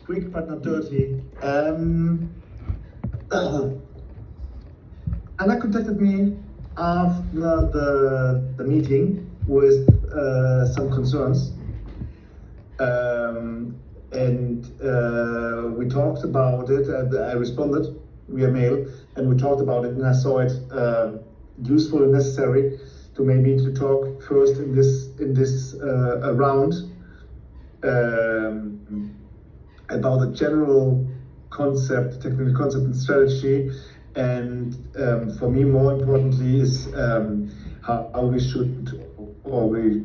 quick but not dirty. Anna contacted me after the meeting with some concerns. And we talked about it, and I responded via mail, and we talked about it, and I saw it useful and necessary to talk first in this round about the general concept, technical concept and strategy, and for me more importantly is how we should, or we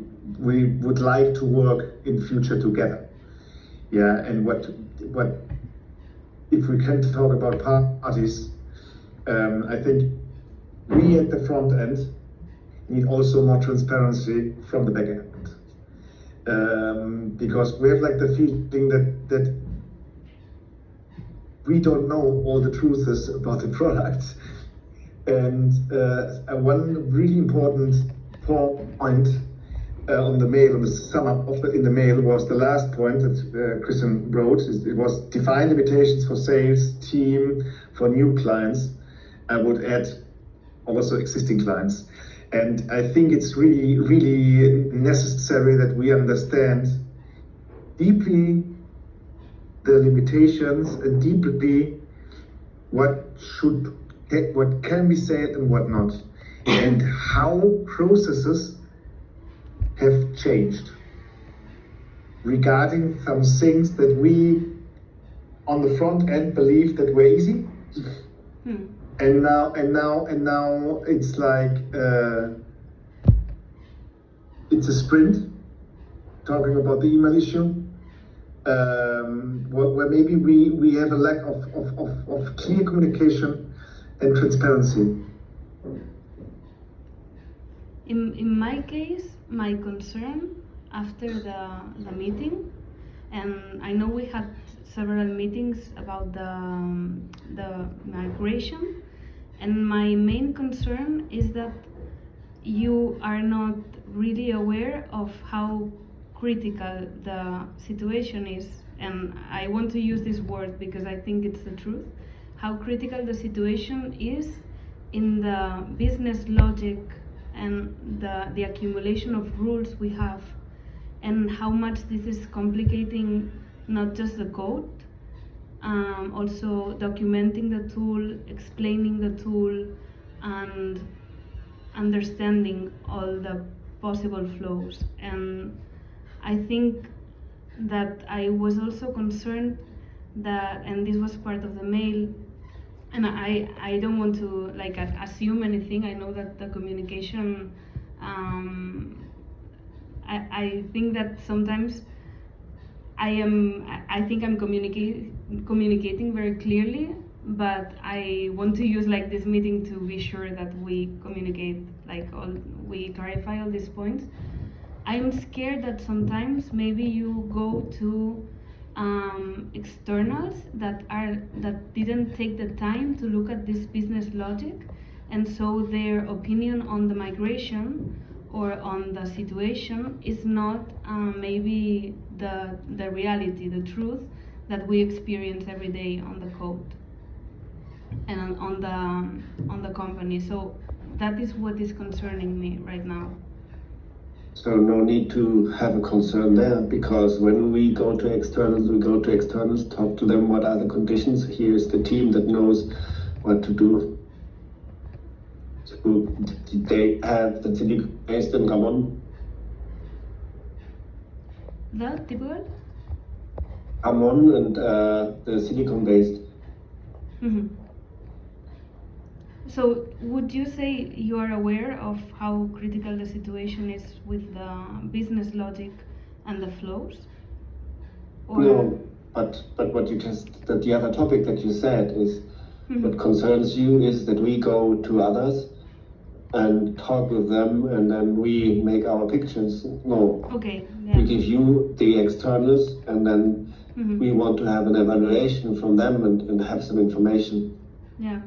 would like to work in future together. Yeah, and what if we can talk about parties, I think we at the front end need also more transparency from the back end, because we have like the feeling that we don't know all the truths about the product. And one really important point on the mail, on the sum up in the mail, was the last point that Christian wrote. It was define limitations for sales team for new clients. I would add also existing clients. And I think it's really, really necessary that we understand deeply the limitations and deeply what can be said and what not, and how processes have changed regarding some things that we on the front end believed that were easy. And now it's like it's a sprint. Talking about the email issue, where maybe we have a lack of clear communication and transparency. In my case, my concern after the meeting, and I know we had several meetings about the migration, and my main concern is that you are not really aware of how critical the situation is, and I want to use this word because I think it's the truth, how critical the situation is in the business logic and the accumulation of rules we have, and how much this is complicating not just the code, also documenting the tool, explaining the tool, and understanding all the possible flows. And I think that I was also concerned that, and this was part of the mail, and I don't want to like assume anything. I know that the communication, I think that sometimes I think I'm communicating very clearly, but I want to use like this meeting to be sure that we communicate, we clarify all these points. I'm scared that sometimes maybe you go to externals that didn't take the time to look at this business logic, and so their opinion on the migration or on the situation is not maybe the reality, the truth that we experience every day on the code and on the company. So that is what is concerning me right now. So no need to have a concern there, because when we go to externals, talk to them what are the conditions. Here's the team that knows what to do. So did they have the Silicon based in Ramon? The typical? Ramon and the Silicon based. Mm-hmm. So would you say you are aware of how critical the situation is with the business logic and the flows? Or no, but what you that the other topic that you said is what concerns you is that we go to others and talk with them and then we make our pictures. No. Okay. Yeah. We give you the externals and then we want to have an evaluation from them and have some information. Yeah.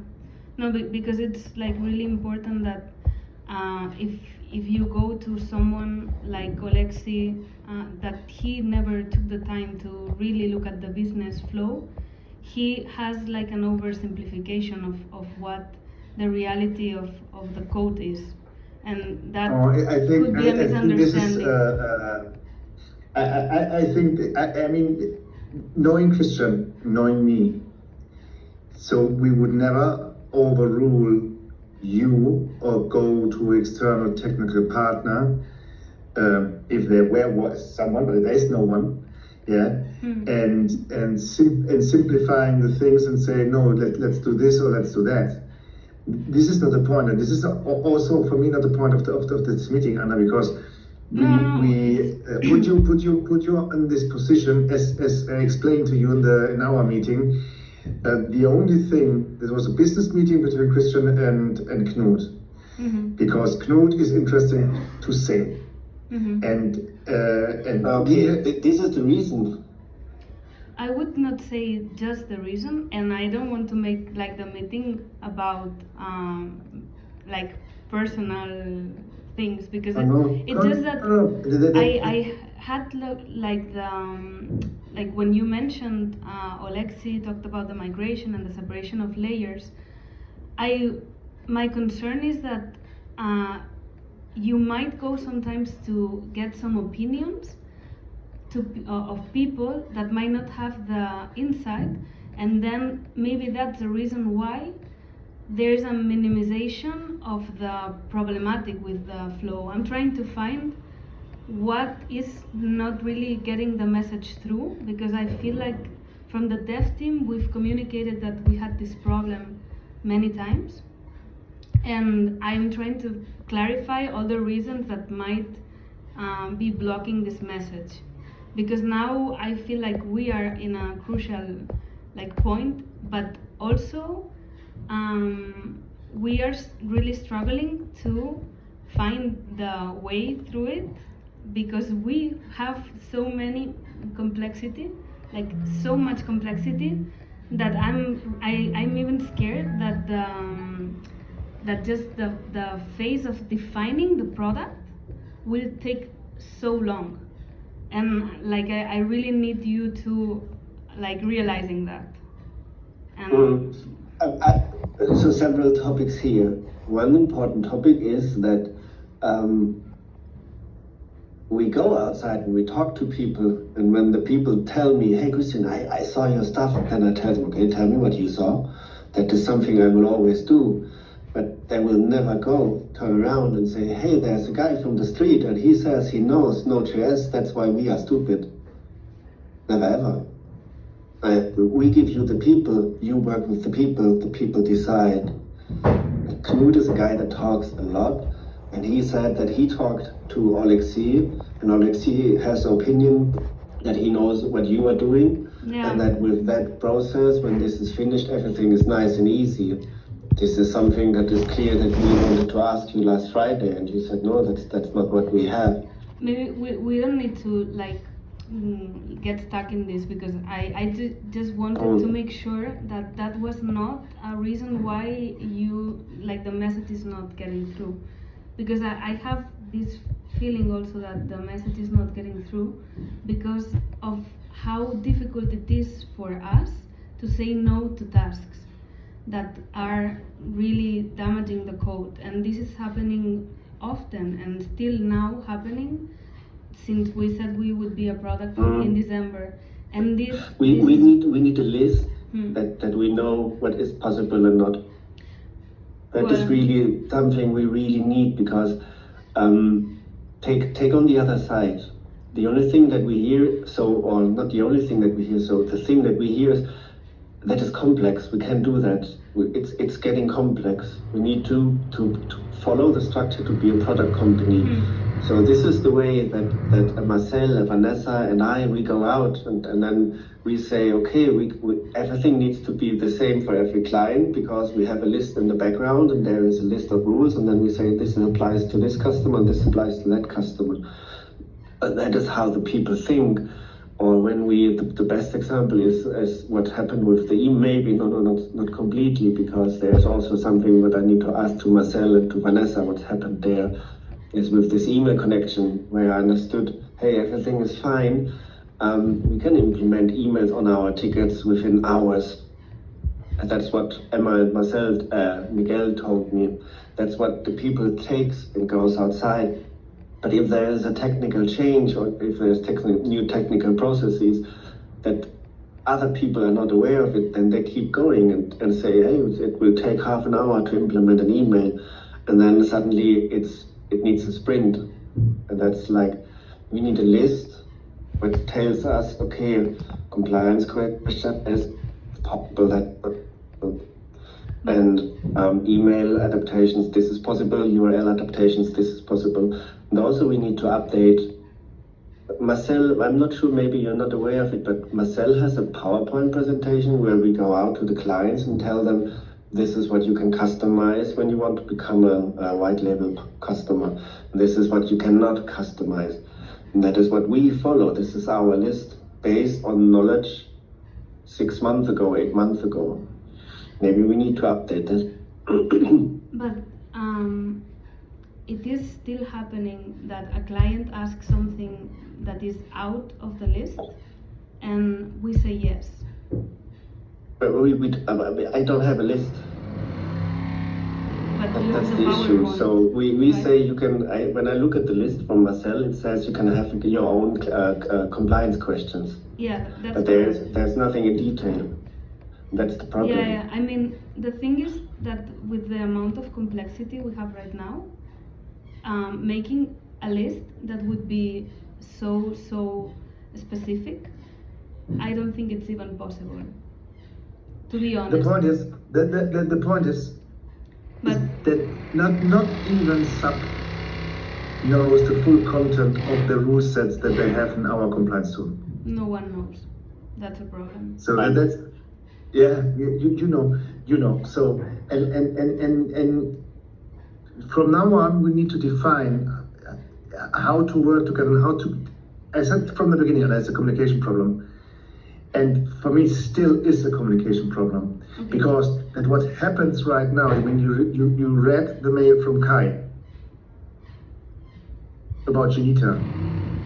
No, because it's like really important that if you go to someone like Olexi that he never took the time to really look at the business flow. He has like an oversimplification of what the reality of the code is, and that could be a misunderstanding. I think I mean, knowing Christian, knowing me, so we would never overrule you or go to external technical partner if there was someone, but there is no one. Yeah, and simplifying the things and say no, let's do this or let's do that. This is not the point, and this is also for me not the point of this meeting, Anna, because we put you in this position as I explained to you in our meeting. The only thing, there was a business meeting between Christian and Knut, because Knut is interested to sell. And this is the reason. I would not say just the reason, and I don't want to make like the meeting about like personal things, because it's just that I had like the like when you mentioned Oleksiy talked about the migration and the separation of layers. My concern is that you might go sometimes to get some opinions of people that might not have the insight, and then maybe that's the reason why there's a minimization of the problematic with the flow. I'm trying to find what is not really getting the message through, because I feel like from the dev team we've communicated that we had this problem many times, and I'm trying to clarify all the reasons that might be blocking this message, because now I feel like we are in a crucial like point, but also we are really struggling to find the way through it, because we have so many complexity, like so much complexity, that I'm even scared that that just the phase of defining the product will take so long, and like I really need you to like realizing that. And so several topics here. One important topic is that we go outside and we talk to people, and when the people tell me, hey Christian, I saw your stuff, then I tell them, okay, tell me what you saw. That is something I will always do. But they will never turn around and say, hey, there's a guy from the street and he says he knows Node.js, that's why we are stupid. Never ever. We give you the people, you work with the people decide. Knut is a guy that talks a lot, and he said that he talked to Oleksiy, and Oleksiy has the opinion that he knows what you are doing, and that with that process, when this is finished, everything is nice and easy. This is something that is clear that we wanted to ask you last Friday, and you said, no, that's not what we have. Maybe we don't need to like get stuck in this, because I just wanted to make sure that that was not a reason why you like the message is not getting through, because I have this feeling also that the message is not getting through because of how difficult it is for us to say no to tasks that are really damaging the code, and this is happening often and still now happening since we said we would be a product in December. And we need a list that we know what is possible and not. That is really something we really need, because take on the other side. The only thing that we hear, or not the only thing that we hear, the thing that we hear is that is complex. We can't do that. It's getting complex. We need to follow the structure to be a product company. So this is the way that Marcel, Vanessa, and we go out, and then we say, okay, everything needs to be the same for every client, because we have a list in the background, and there is a list of rules, and then we say this applies to this customer, and this applies to that customer. That is how the people think. Or when the best example is what happened with the email, maybe not completely, because there's also something that I need to ask to Marcel and to Vanessa what happened there, is with this email connection, where I understood, hey, everything is fine, we can implement emails on our tickets within hours. And that's what Emma and Miguel told me. That's what the people takes and goes outside. But if there is a technical change or if there's new technical processes that other people are not aware of it, then they keep going and say, hey, it will take half an hour to implement an email. And then suddenly it needs a sprint. And that's like, we need a list which tells us, okay, compliance question is possible, and email adaptations, this is possible, URL adaptations, this is possible. And also we need to update. Marcel, I'm not sure, maybe you're not aware of it, but Marcel has a PowerPoint presentation where we go out to the clients and tell them this is what you can customize when you want to become a white label customer. This is what you cannot customize. And that is what we follow. This is our list based on knowledge 6 months ago, 8 months ago. Maybe we need to update it. But it is still happening that a client asks something that is out of the list and we say yes. But I don't have a list. But you That's have the issue. PowerPoint, So we right? say you can, when I look at the list from Marcel, it says you can have your own compliance questions. Yeah, that's But correct. there's nothing in detail. That's the problem. Yeah, I mean, the thing is that with the amount of complexity we have right now, making a list that would be so specific, I don't think it's even possible. To be honest. The point is, the point is But that not even SAP knows the full content of the rule sets that they have in our compliance tool. no one knows. That's a problem. So that's, yeah, you know. So and from now on, we need to define how to work together and how to. I said from the beginning, that's a communication problem, and for me, still is a communication problem, Okay. because that what happens right now. I mean, you read the mail from Kai about Genita.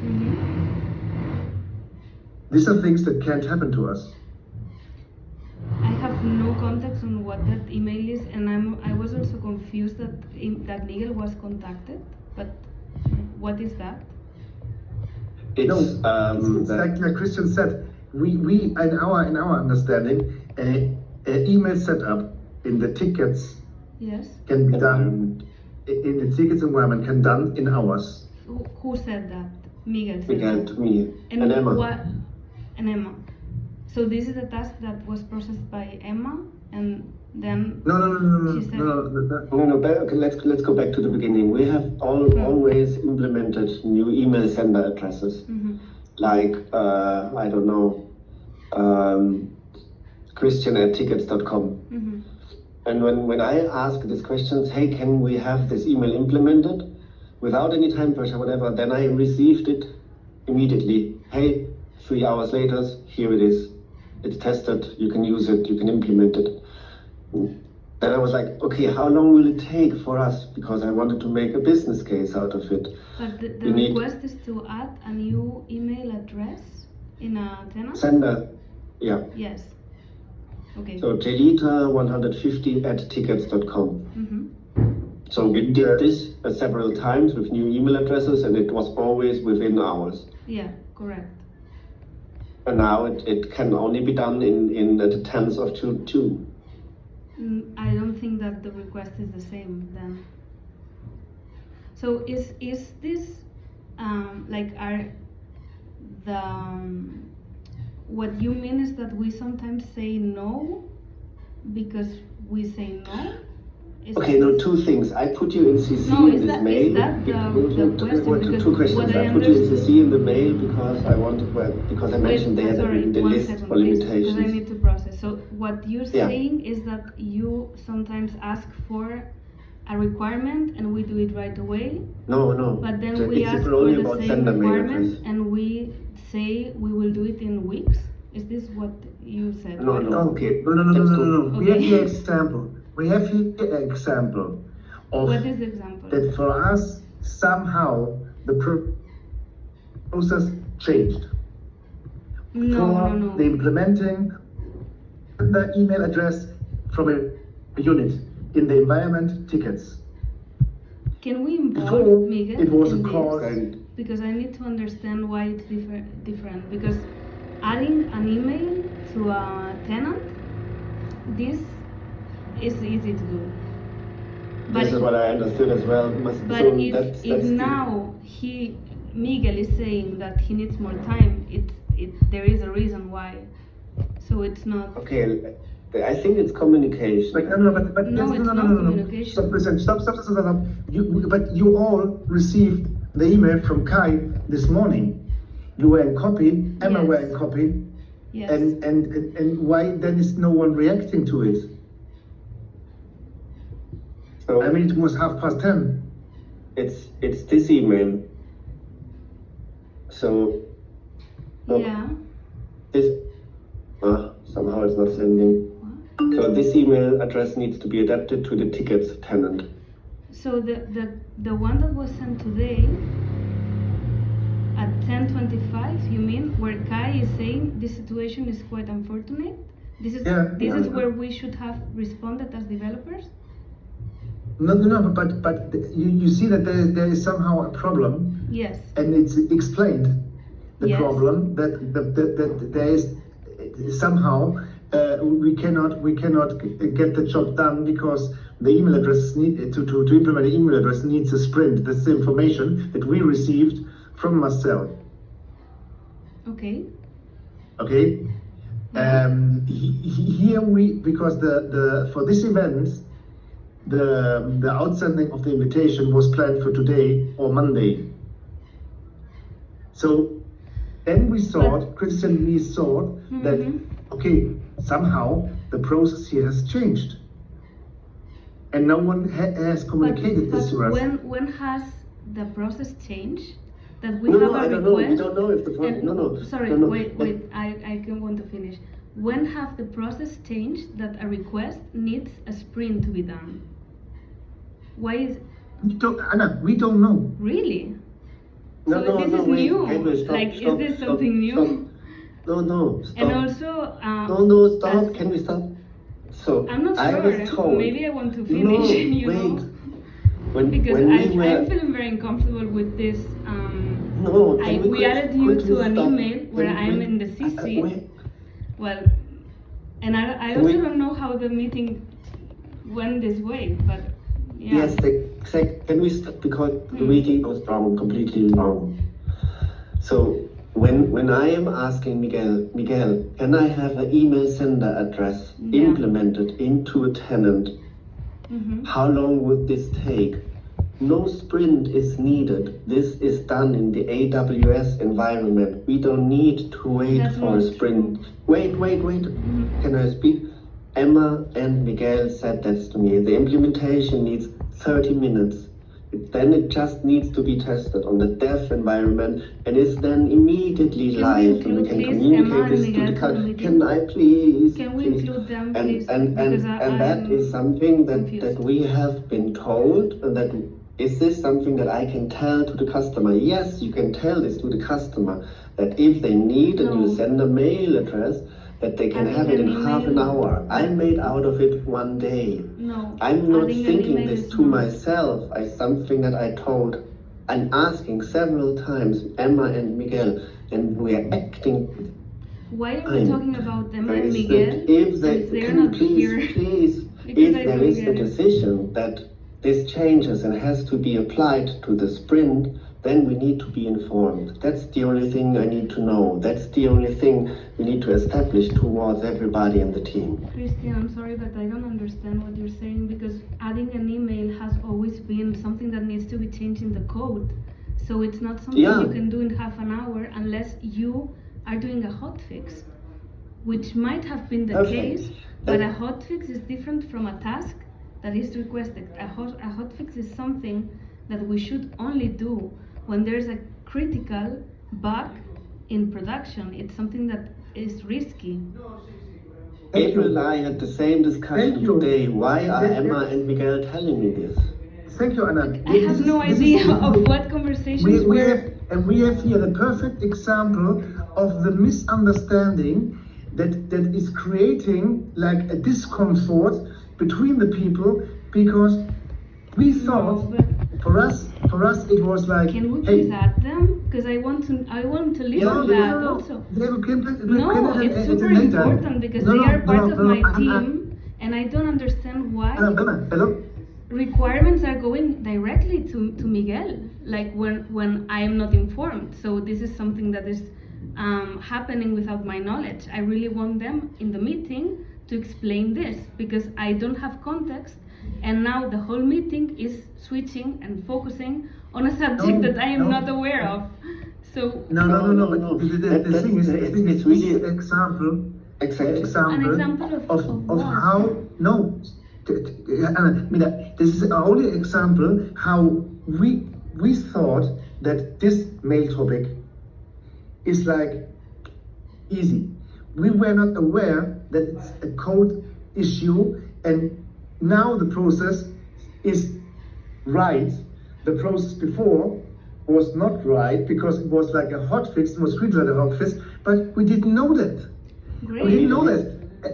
Mhm. These are things that can't happen to us. I have no context on what that email is, and I was also confused that Miguel was contacted. But what is that? It's It's like Christian said. We in our understanding, email setup in the tickets Yes. can be done in the tickets environment can done in hours. Who said that? Miguel said Miguel that. to me and Emma. What? And Emma. So this is a task that was processed by Emma, and then No. she said. No, but okay, let's go back to the beginning. We have always implemented new email sender addresses, Mhm. like I don't know, Christian@tickets.com. Mhm. And when I ask these questions, hey, can we have this email implemented without any time pressure, whatever, then I received it immediately. Hey, 3 hours later, here it is. It's tested, you can use it, you can implement it. Then I was like, okay, how long will it take for us? Because I wanted to make a business case out of it. But the You need- request is to add a new email address in a tenant? Sender, yeah. Yes. Okay. So Jelita150@tickets.com. Mhm. So we did this several times with new email addresses, and it was always within hours. Yeah, correct. And now it can only be done in the 10th of June. I don't think that the request is the same then. So is this like what you mean is that we sometimes say no because we say no? Is Okay, no, two things. I put you in CC No, in is this that- mail. is that the question? Because Two questions. what I I put you in understood- CC in the mail because I mentioned there that sorry, in the 1 list second, for please, because I limitations. need to process. So what you're Yeah. saying is that you sometimes ask for a requirement and we do it right away, No. but then So we it's ask only for the about same sender mail requirement address. and we say we will do it in weeks? Is this what you said? No, right? no. Okay. Let's No. go. We have Okay. the example. We have here an example of What is the example? that for us somehow the process changed. No, For no, no. the implementing the email address from a unit in the environment tickets. Can we involve Before, Miguel it was in a this? call. Because I need to understand why it's different. Because adding an email to a tenant, this is easy to do. This is what I understood as well. But So if that's now Miguel is saying that he needs more time, there is a reason why. So it's not. okay. I think it's communication. But No, yes, it's not communication. Stop, listen, stop. But you all received the email from Kai this morning. You were in copy, Emma Yes. were in copy, Yes. and why then is no one reacting to it? So I mean, it was 10:30. it's this email. So Yeah. this somehow it's not sending. So this email address needs to be adapted to the tickets tenant. So the one that was sent today at 10:25, you mean, where Kai is saying this situation is quite unfortunate? This is Yeah. where we should have responded as developers? No, but you see that there is somehow a problem, Yes. and it's explained the Yes. problem that there is somehow we cannot get the job done because the email address to implement the email address needs a sprint. That's the information that we received from Marcel. Okay. Okay. Here because the for this event the outsending of the invitation was planned for today or Monday. So then we thought, Christian and me thought that okay, somehow the process here has changed, and no one has communicated this to us. When has the process changed? That we No, have no, a I don't know. request. We don't know if the process. No. Sorry, No. wait. I can want to finish. When have the process changed that a request needs a sprint to be done? Why is Anna, we don't know. really? No, So this is wait, new. Gabriel, stop, Like, stop, is this stop, something new? stop. No, stop. And also, No, stop. as- Can we stop? So I'm not I sure. was told. Maybe I want to No, finish. you wait. know, When because we were. I'm feeling very uncomfortable with this. No, We added you to an stop? email where Can I'm we- in the CC. wait. Well, and I Can also we- don't know how the meeting went this way, but yeah. Yes, can we stop because the meeting was wrong, completely wrong. So when I am asking Miguel, can I have an email sender address Yeah. implemented into a tenant? Mhm. How long would this take? No sprint is needed. This is done in the AWS environment. We don't need to wait That's for a not sprint. true. Wait. Mhm. Can I speak? Emma and Miguel said that to me. The implementation needs 30 minutes. Then it just needs to be tested on the dev environment and is then immediately Can we live, and we include, can please, communicate Emma and this to Miguel the to the customer. meeting? Can I please? Can we please? include them, And please? and Because that I'm is something that confused. we have been told, and that is this something that I can tell to the customer? Yes, you can tell this to the customer, that if they need a No. new sender mail address, that they can Adding have it in an half an email- hour. I made out of it one day. No. I'm not adding an thinking email this is to not- myself as something that I told. I'm asking several times Emma and Miguel, and we are acting. Why are we talking about Emma There and is Miguel that if they if they're can you not please, here? please, Because if I there don't is a get it. decision that this changes and has to be applied to the sprint, then we need to be informed. That's the only thing I need to know. That's the only thing we need to establish towards everybody in the team. Christian, I'm sorry, but I don't understand what you're saying because adding an email has always been something that needs to be changed in the code. So it's not something Yeah. you can do in half an hour unless you are doing a hotfix, which might have been the Okay. case, but a hotfix is different from a task that is requested. A hotfix is something that we should only do when there's a critical bug in production. It's something that is risky. Thank April you. and I had the same discussion Thank you. today. Why are That- Emma and Miguel telling me this? Thank you, Anna. I have no idea of what conversations we were have- And we have here the perfect example of the misunderstanding that is creating like a discomfort between the people, because we thought for us it was like, Can we hey, please add them? Because I want to listen that also. No, it's super important because they are part of my team, and I don't understand why Hello? requirements are going directly to Miguel, like when I am not informed. So this is something that is happening without my knowledge. I really want them in the meeting to explain this, because I don't have context, and now the whole meeting is switching and focusing on a subject that I am not aware of. So No. But the thing is, it's really example. exactly. An example of of what? how Anna, this is only an example how we thought that this mail topic is like easy. We were not aware that it's a code issue, and now the process is right. The process before was not right because it was like a hotfix, it was treated like a hotfix, but we didn't know that. Great. We didn't know that.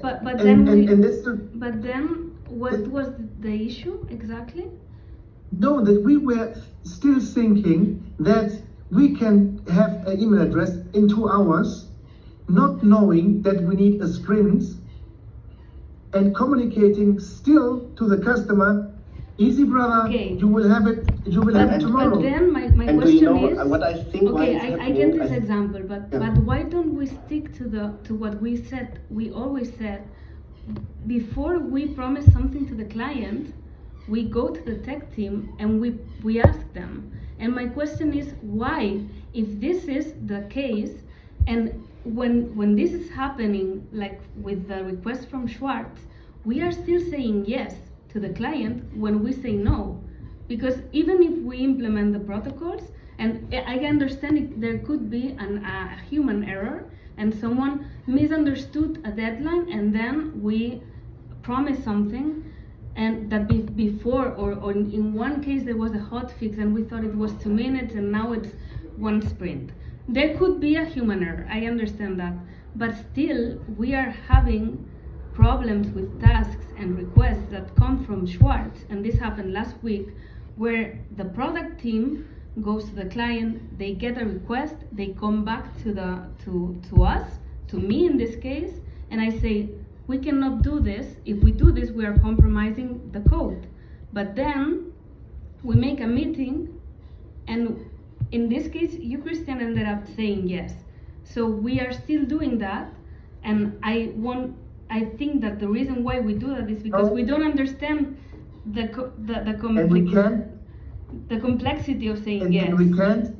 But then what was the issue exactly? No, that we were still thinking that we can have an email address in 2 hours, not knowing that we need a sprint, and communicating still to the customer, easy brother, Okay. you will have it tomorrow. But then my And do question you know is, what I think? why okay, it's I happening? get this example, but Yeah. but why don't we stick to what we said? We always said before we promise something to the client, we go to the tech team and we ask them. And my question is why, if this is the case, and when this is happening, like with the request from Schwartz, we are still saying yes to the client when we say no. Because even if we implement the protocols, and I understand there could be a human error and someone misunderstood a deadline, and then we promise something, and that before, or in one case there was a hot fix and we thought it was 2 minutes and now it's 1 sprint. There could be a human error, I understand that, but still we are having problems with tasks and requests that come from Schwartz, and this happened last week, where the product team goes to the client, they get a request, they come back to us, to me in this case, and I say, we cannot do this. If we do this, we are compromising the code. But then we make a meeting, and in this case, you, Christian, ended up saying yes. So we are still doing that, and I think that the reason why we do that is because we don't understand the complexity of saying yes. And we can't.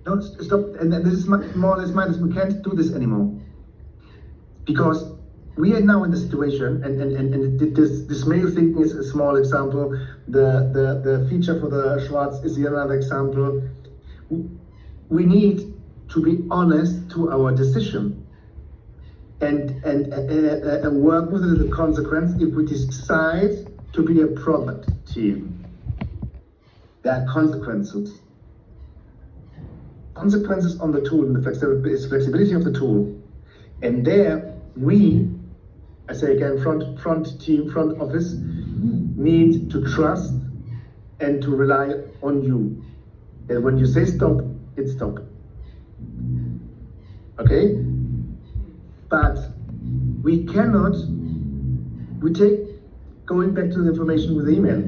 Don't stop. And this is more or less mine. We can't do this anymore because we are now in the situation, and this mail thing is a small example. The feature for the Schwartz is another example. We need to be honest to our decision and work with the consequence if we decide to be a product team. There are consequences. Consequences on the tool and the flexibility of the tool. And there I say again, front team, front office, need to trust and to rely on you. And when you say stop, it's stop. Okay? But we cannot, going back to the information with the email,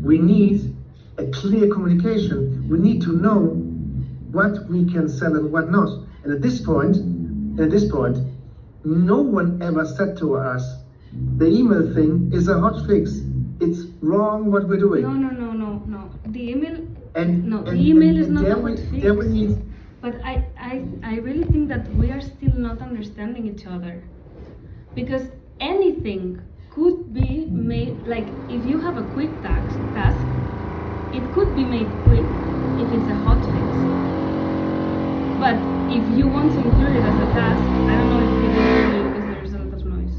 we need a clear communication. We need to know what we can sell and what not. And at this point, no one ever said to us, the email thing is a hot fix. It's wrong what we're doing. No. The email. The email is not a hot fix. There we need. But I really think that we are still not understanding each other, because anything could be made, like if you have a quick task, it could be made quick if it's a hot fix. But if you want to include it as a task, I don't know if you can hear me because there's a lot of noise.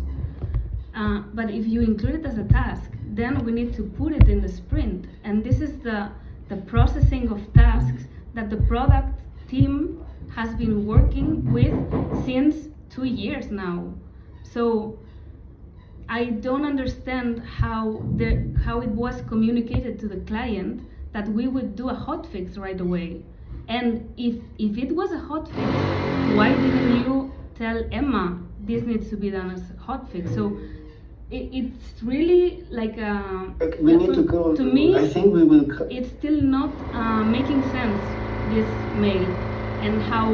But if you include it as a task, then we need to put it in the sprint. And this is the the processing of tasks that the product team has been working with since 2 years now. So I don't understand how it was communicated to the client that we would do a hotfix right away. And if it was a hotfix, why didn't you tell Emma this needs to be done as a hotfix? So it's really like we need to go. To me, I think we will. It's still not making sense, this mail, and how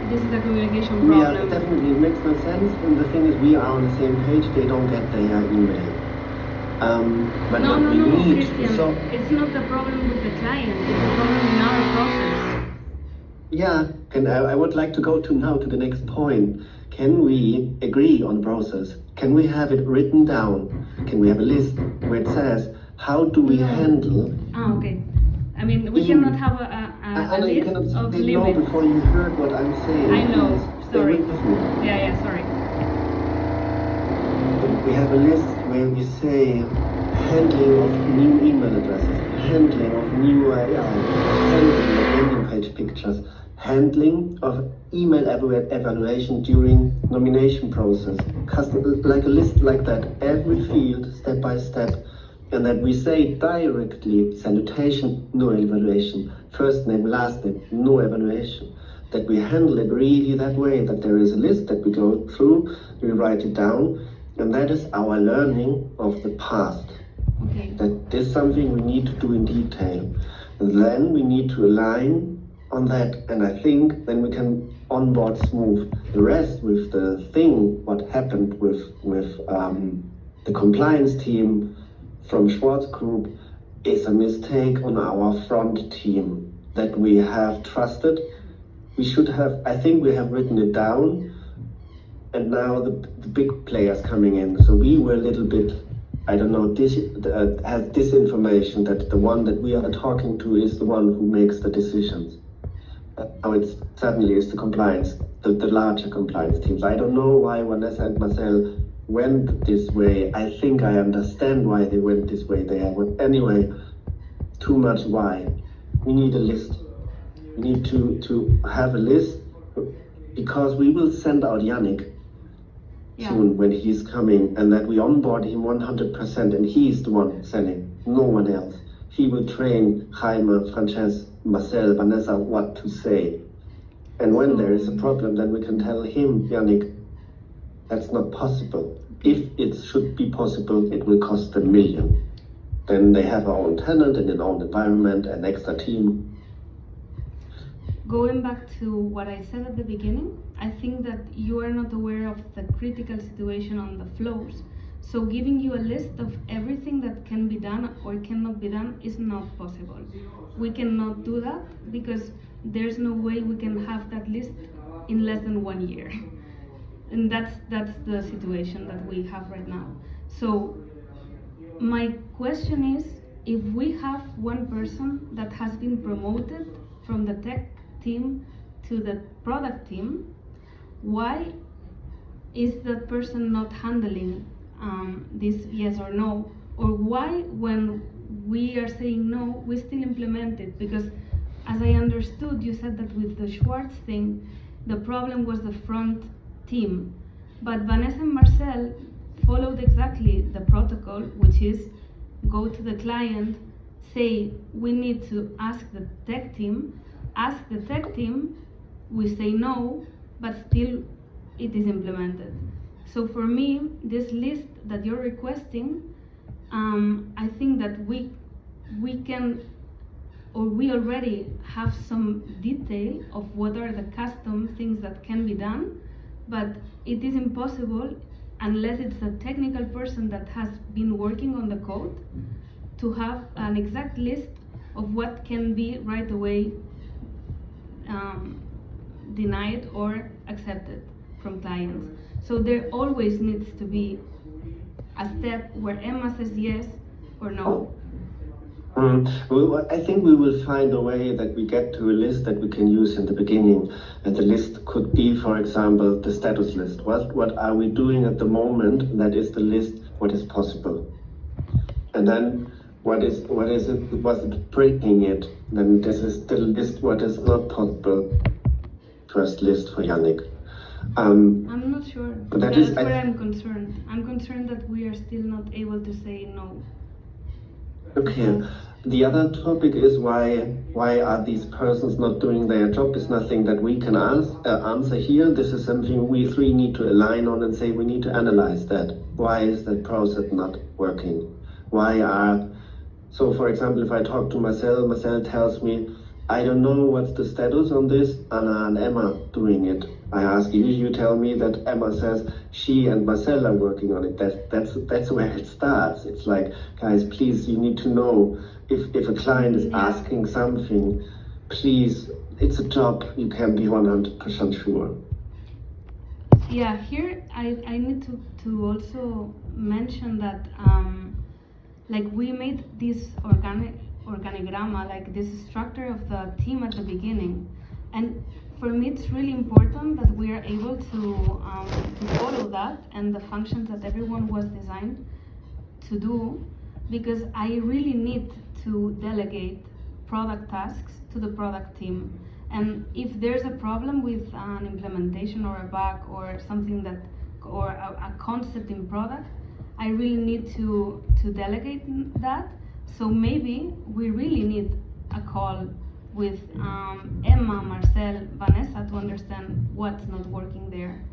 this is a communication problem. Yeah, definitely, it makes no sense. And the thing is, we are on the same page. They don't get their email. But no, what we need, Christian. so, it's not the problem with the client. It's a problem in our process. yeah, and I would like to go now to the next point. Can we agree on process? Can we have it written down? Can we have a list where it says how do we handle? Okay. I mean, we cannot have a you list cannot of say no limits. before you heard what I'm saying. I know. Please, stay Sorry. with me. Yeah, sorry. We have a list where we say handling of new email addresses, handling of new AI, handling of landing page pictures, handling of email evaluation during nomination process, like a list like that, every field step by step, and that we say directly salutation, no evaluation, first name, last name, no evaluation. That we handle it really that way, that there is a list that we go through, we write it down, and that is our learning of the past. Okay. That is something we need to do in detail. And then we need to align on that, and I think then we can onboard smooth. The rest with the thing, what happened with the compliance team from Schwarz Group is a mistake on our front team that we have trusted. We should have, I think we have written it down, and now the big players coming in. So we were a little bit, I don't know, has disinformation that the one that we are talking to is the one who makes the decisions. Now it's suddenly is the compliance, the larger compliance teams. I don't know why Vanessa and Marcel went this way. I think I understand why they went this way. They have, anyway, too much why. We need a list. We need to have a list, because we will send out Yannick soon when he's coming, and that we onboard him 100%, and he's the one sending, no one else. He will train Jaime, Frances, Marcel, Vanessa what to say. And when there is a problem, then we can tell him, Yannick, that's not possible. If it should be possible, it will cost $1 million. Then they have our own tenant and an own environment, an extra team. Going back to what I said at the beginning, I think that you are not aware of the critical situation on the floors. So giving you a list of everything that can be done or cannot be done is not possible. We cannot do that because there's no way we can have that list in less than 1 year. And that's the situation that we have right now. So my question is, if we have one person that has been promoted from the tech team to the product team, why is that person not handling this yes or no? Or why, when we are saying no, we still implement it? Because as I understood, you said that with the Schwarz thing, the problem was the front team. But Vanessa and Marcel followed exactly the protocol, which is go to the client, say we need to ask the tech team, we say no, but still it is implemented. So for me, this list that you're requesting, I think that we can, or we already have some detail of what are the custom things that can be done, but it is impossible unless it's a technical person that has been working on the code to have an exact list of what can be right away denied or accepted from clients. So there always needs to be a step where Emma says yes or no. Well, I think we will find a way that we get to a list that we can use in the beginning. And the list could be, for example, the status list. What are we doing at the moment? That is the list, what is possible. And then what is it, was it breaking it, then this is the list what is not possible. First list for Yannick. I'm not sure. But that That's is- where I'm concerned. I'm concerned that we are still not able to say no. Okay. The other topic is why are these persons not doing their job? Is nothing that we can answer here. This is something we three need to align on and say we need to analyze that. Why is that process not working? So for example, if I talk to Marcel tells me, I don't know what's the status on this, Anna and Emma doing it. I ask you, you tell me that Emma says she and Marcel are working on it. That's where it starts. It's like, guys, please, you need to know if a client is asking something, please, it's a job, you can be 100% sure. Yeah, here I need to also mention that like we made this organigramma, like this structure of the team at the beginning, and for me it's really important that we are able to follow that and the functions that everyone was designed to do, because I really need to delegate product tasks to the product team. And if there's a problem with an implementation or a bug or something that, or a concept in product, I really need to delegate that. So maybe we really need a call with Emma, Marcel, Vanessa to understand what's not working there,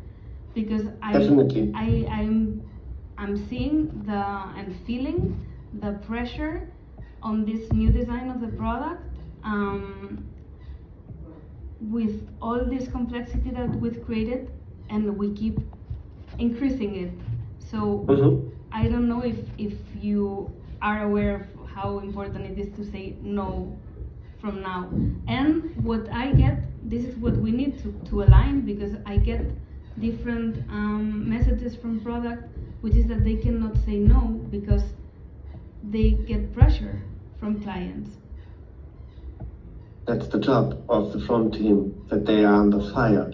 because Definitely. I'm seeing and feeling the pressure on this new design of the product, with all this complexity that we've created, and we keep increasing it. So I don't know if you are aware of how important it is to say no from now. And what I get, this is what we need to align, because I get different messages from product, which is that they cannot say no because they get pressure from clients. That's the job of the front team, that they are under fire.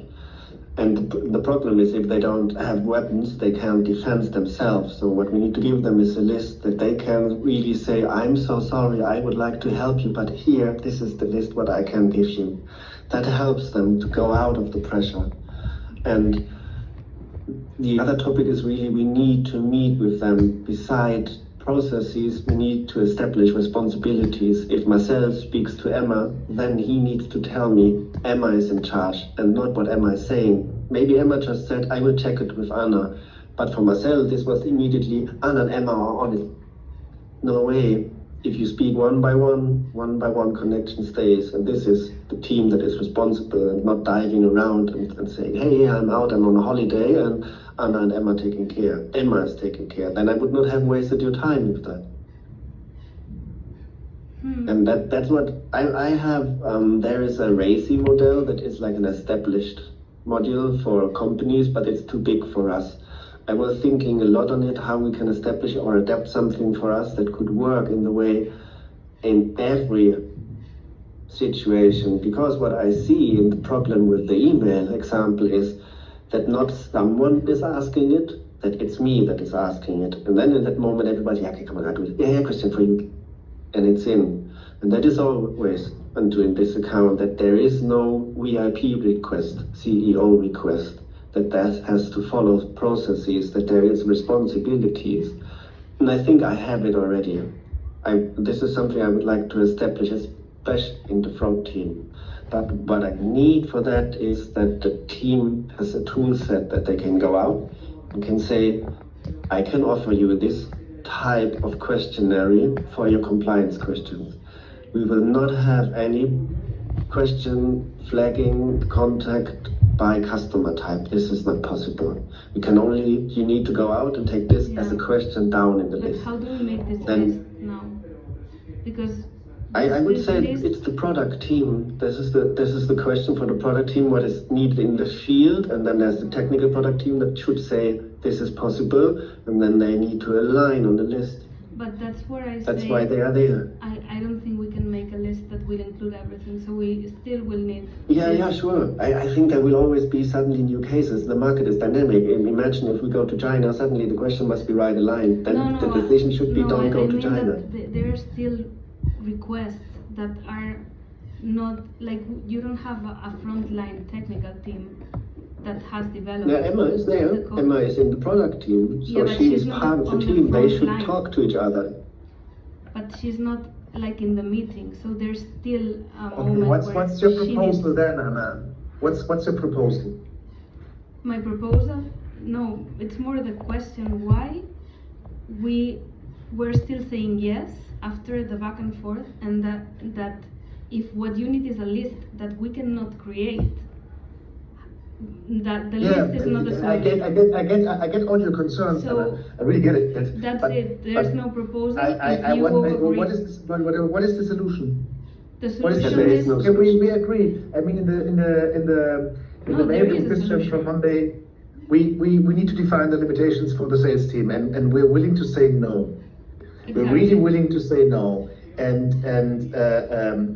And the problem is, if they don't have weapons, they can't defend themselves. So what we need to give them is a list that they can really say, I'm so sorry, I would like to help you, but here, this is the list what I can give you. That helps them to go out of the pressure. And the other topic is really, we need to meet with them. Beside processes, we need to establish responsibilities. If Marcel speaks to Emma, then he needs to tell me Emma is in charge and not what Emma is saying. Maybe Emma just said, I will check it with Anna. But for Marcel, this was immediately Anna and Emma are on it. No way. If you speak one by one connection stays. And this is the team that is responsible, and not diving around and saying, hey, I'm out, I'm on a holiday, and Anna and Emma taking care. Emma is taking care. Then I would not have wasted your time with that. And that's what I have. There is a RACI model that is like an established module for companies, but it's too big for us. I was thinking a lot on it, how we can establish or adapt something for us that could work in the way in every situation. Because what I see in the problem with the email example is that not someone is asking it, that it's me that is asking it. And then in that moment, everybody, okay, come on, I do it. Yeah, question for you. And it's in. And that is always unto in this account, that there is no VIP request, CEO request, that has to follow processes, that there is responsibilities. And I think I have it already. This is something I would like to establish, especially in the front team. But what I need for that is that the team has a tool set that they can go out and can say, I can offer you this type of questionnaire for your compliance questions. We will not have any question flagging contact by customer type. This is not possible. We can only, you need to go out and take this as a question down in the But list. how do we make this Then- list now? Because I would this say list- it's the product team. This is the question for the product team, what is needed in the field, and then there's the technical product team that should say this is possible, and then they need to align on the list. But that's where I That's say why they are there. I don't think we can make a list that will include everything. So we still will need. Yeah, this. yeah, sure. I think there will always be suddenly new cases. The market is dynamic. Imagine if we go to China, suddenly the question must be right aligned. Then No, the decision should be no, don't go I to mean China. that there are still requests that are not like you don't have a frontline technical team that has developed. Yeah, Emma is there. the code. Emma is in the product team, so Yeah, but she she's is not part of the on the team. They front should line. talk to each other. But she's not like in the meeting, so there's still a Okay, moment what's where your she proposal needs- then, Anna? What's your proposal? My proposal? No, it's more the question why we were still saying yes after the back and forth, and that if what you need is a list that we cannot create, that the list is not a solution. I get all your concerns, So, Anna. I really get it. That's But- it. There's but no proposal. I if you want, all agree. what is the solution? The What is solution there is is no Okay, we agree. I mean, in the No, mail there is from a Christian solution. from Monday, we need to define the limitations for the sales team, and we're willing to say no. We're Exactly. really willing to say no. And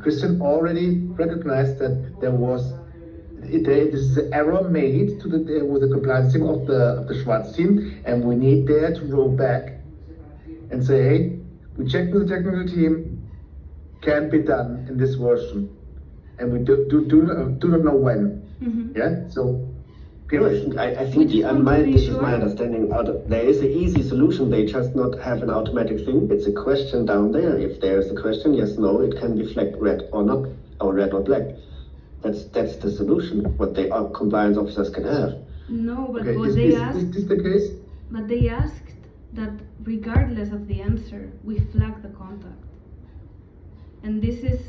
Christian already recognized that there is an error made to with the compliance team of the Schwarz team, and we need there to roll back and say, hey, we checked with the technical team, can't be done in this version, and we do not know when. Mhm. Yeah, so. No, I We think just want to be this is sure. my understanding. There is an easy solution. They just not have an automatic thing. It's a question down there. If there is a question, yes, no, it can be flagged red or not, or red or black. That's the solution. What the compliance officers can have. No, but Okay, what is they this, asked. is this the case? But they asked that regardless of the answer, we flag the contact. And this is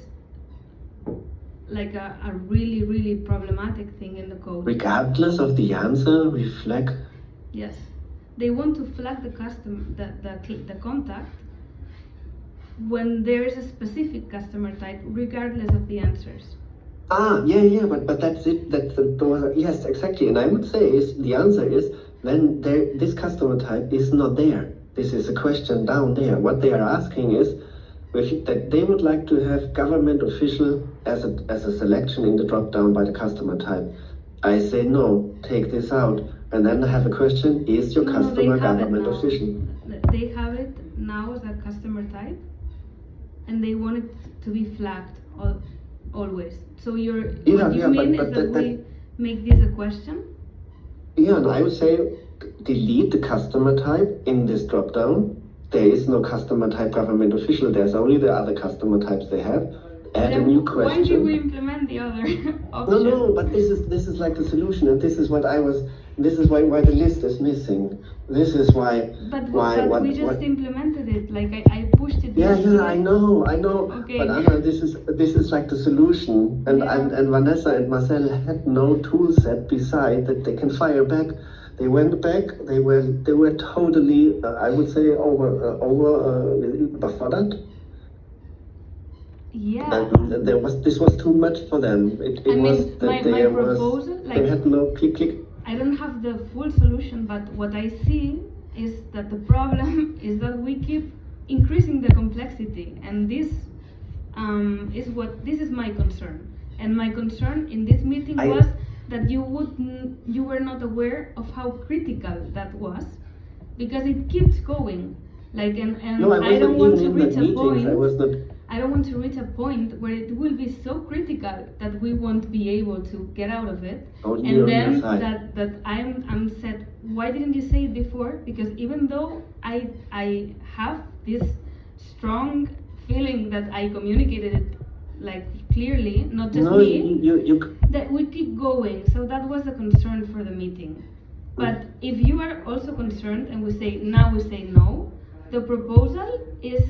like a really, really problematic thing in the code. Regardless of the answer, we flag. Yes. They want to flag the customer, the contact, when there is a specific customer type, regardless of the answers. Yeah, but that's it. Yes, exactly. And I would say the answer is then this customer type is not there. This is a question down there. What they are asking is that they would like to have government official as a selection in the drop down by the customer type. I say no, take this out, and then I have a question: is your No, customer they have it government now. official? They have it now as a customer type, and they want it to be flagged always. So what you mean is that we make this a question? Yeah, and I would say delete the customer type in this drop down. There is no customer type government official. There's only the other customer types they have. Add a Then new why question. did we implement the other option? No, but this is like the solution, and this is what I was. This is why the list is missing. This is why. But what, we just what, implemented it. Like I pushed it. Yeah, yesterday. I know. Okay. But Anna, this is like the solution, and Yeah. and Vanessa and Marcel had no tool set beside that they can fire back. They went back. They were totally, I would say, overfordert. Yeah. This was too much for them. It I mean, was that my there was proposal, they like- had no click. I don't have the full solution, but what I see is that the problem is that we keep increasing the complexity, and this is my concern. And my concern in this meeting was that you were not aware of how critical that was, because it keeps going. Like and No, I I don't wasn't want even to in that reach a meeting. point. I was not. I don't want to reach a point where it will be so critical that we won't be able to get out of it. Only And on your then side. that I'm said, why didn't you say it before? Because even though I have this strong feeling that I communicated it like clearly, not just No, me, you. that we keep going. So that was the concern for the meeting. But if you are also concerned and we say no, the proposal is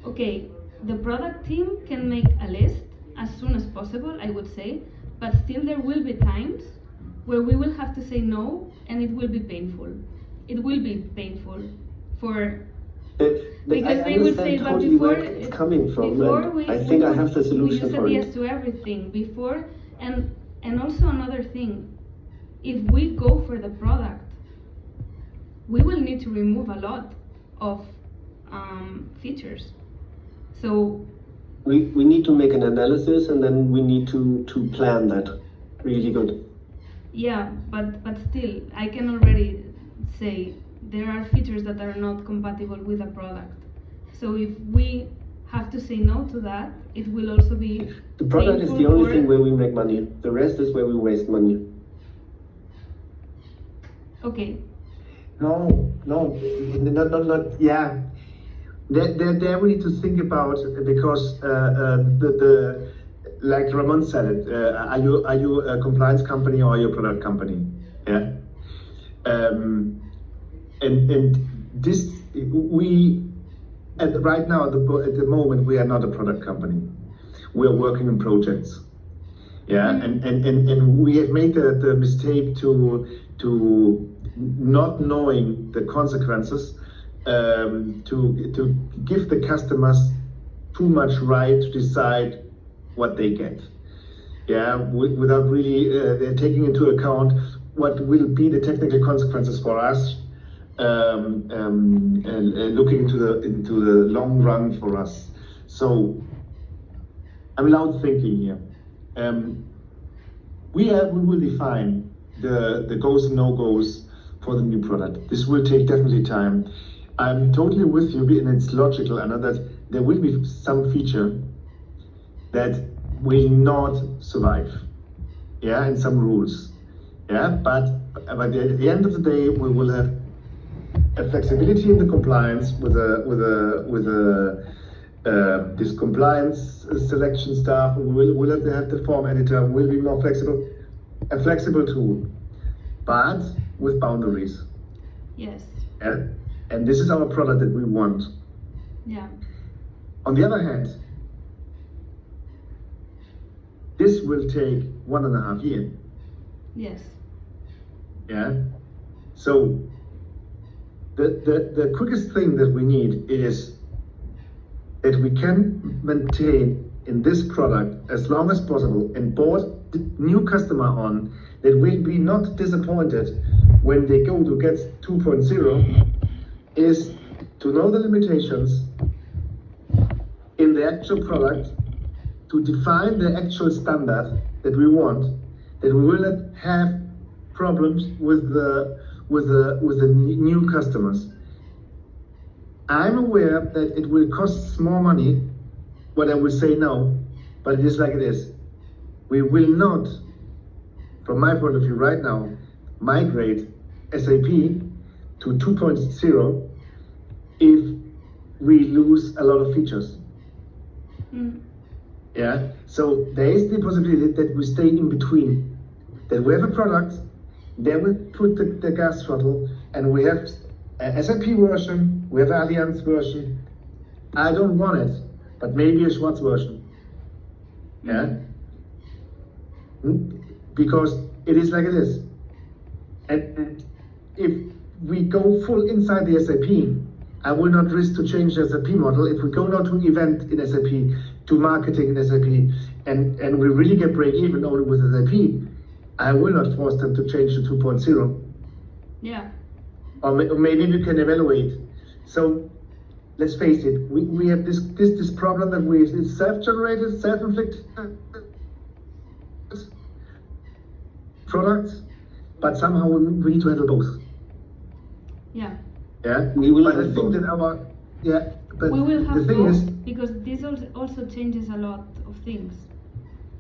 okay, the product team can make a list as soon as possible, I would say, but still there will be times where we will have to say no, and it will be painful. It will be painful for because I they will say, understand but totally before where it's coming from. before and we I think I would- have the solution we for said it. yes to everything before, and also another thing, if we go for the product, we will need to remove a lot of features. So we need to make an analysis, and then we need to plan that really good. Yeah, but still, I can already say there are features that are not compatible with a product. So if we have to say no to that, it will also be The product is painful the only for- thing where we make money. The rest is where we waste money. Okay. No, not. Yeah, there we need to think about, because the like Ramon said it. Are you a compliance company or are you a product company? Yeah. And this we right now at the moment we are not a product company. We are working on projects. Yeah, and we have made the mistake to not knowing the consequences, to give the customers too much right to decide what they get. Yeah, without really taking into account what will be the technical consequences for us, and looking into the long run for us. So I'm loud thinking here. We will define the goes and no-goes for the new product. This will take definitely time. I'm totally with you, and it's logical, Anna, that there will be some feature that will not survive. Yeah, and some rules. Yeah, but at the end of the day, we will have a flexibility in the compliance with this compliance selection stuff. We'll have the form editor. Will be more flexible, a flexible tool, but with boundaries. Yes. Yeah, and this is our product that we want. Yeah. On the other hand, this will take 1.5 years. Yes. Yeah. So the quickest thing that we need is that we can maintain in this product as long as possible and board the new customer on that will be not disappointed when they go to get 2.0, is to know the limitations in the actual product, to define the actual standard that we want, that we will not have problems with the new customers. I'm aware that it will cost more money, but I will say no, but it is like it is. We will not, from my point of view right now, migrate SAP to 2.0 if we lose a lot of features. Yeah, so there is the possibility that we stay in between, that we have a product, then we put the gas throttle, and we have an SAP version, we have an Allianz version. I don't want it, but maybe a Schwarz version. Yeah, because it is like it is. And if we go full inside the SAP, I will not risk to change the SAP model. If we go now to event in SAP, to marketing in SAP, and we really get break even only with SAP, I will not force them to change to 2.0. Yeah. Or maybe we can evaluate. So let's face it, we have this problem that it's self-generated, self-inflicted products, but somehow we need to handle both. Yeah. Yeah. We will But I have think both. that our but We will the have thing both is, because this also changes a lot of things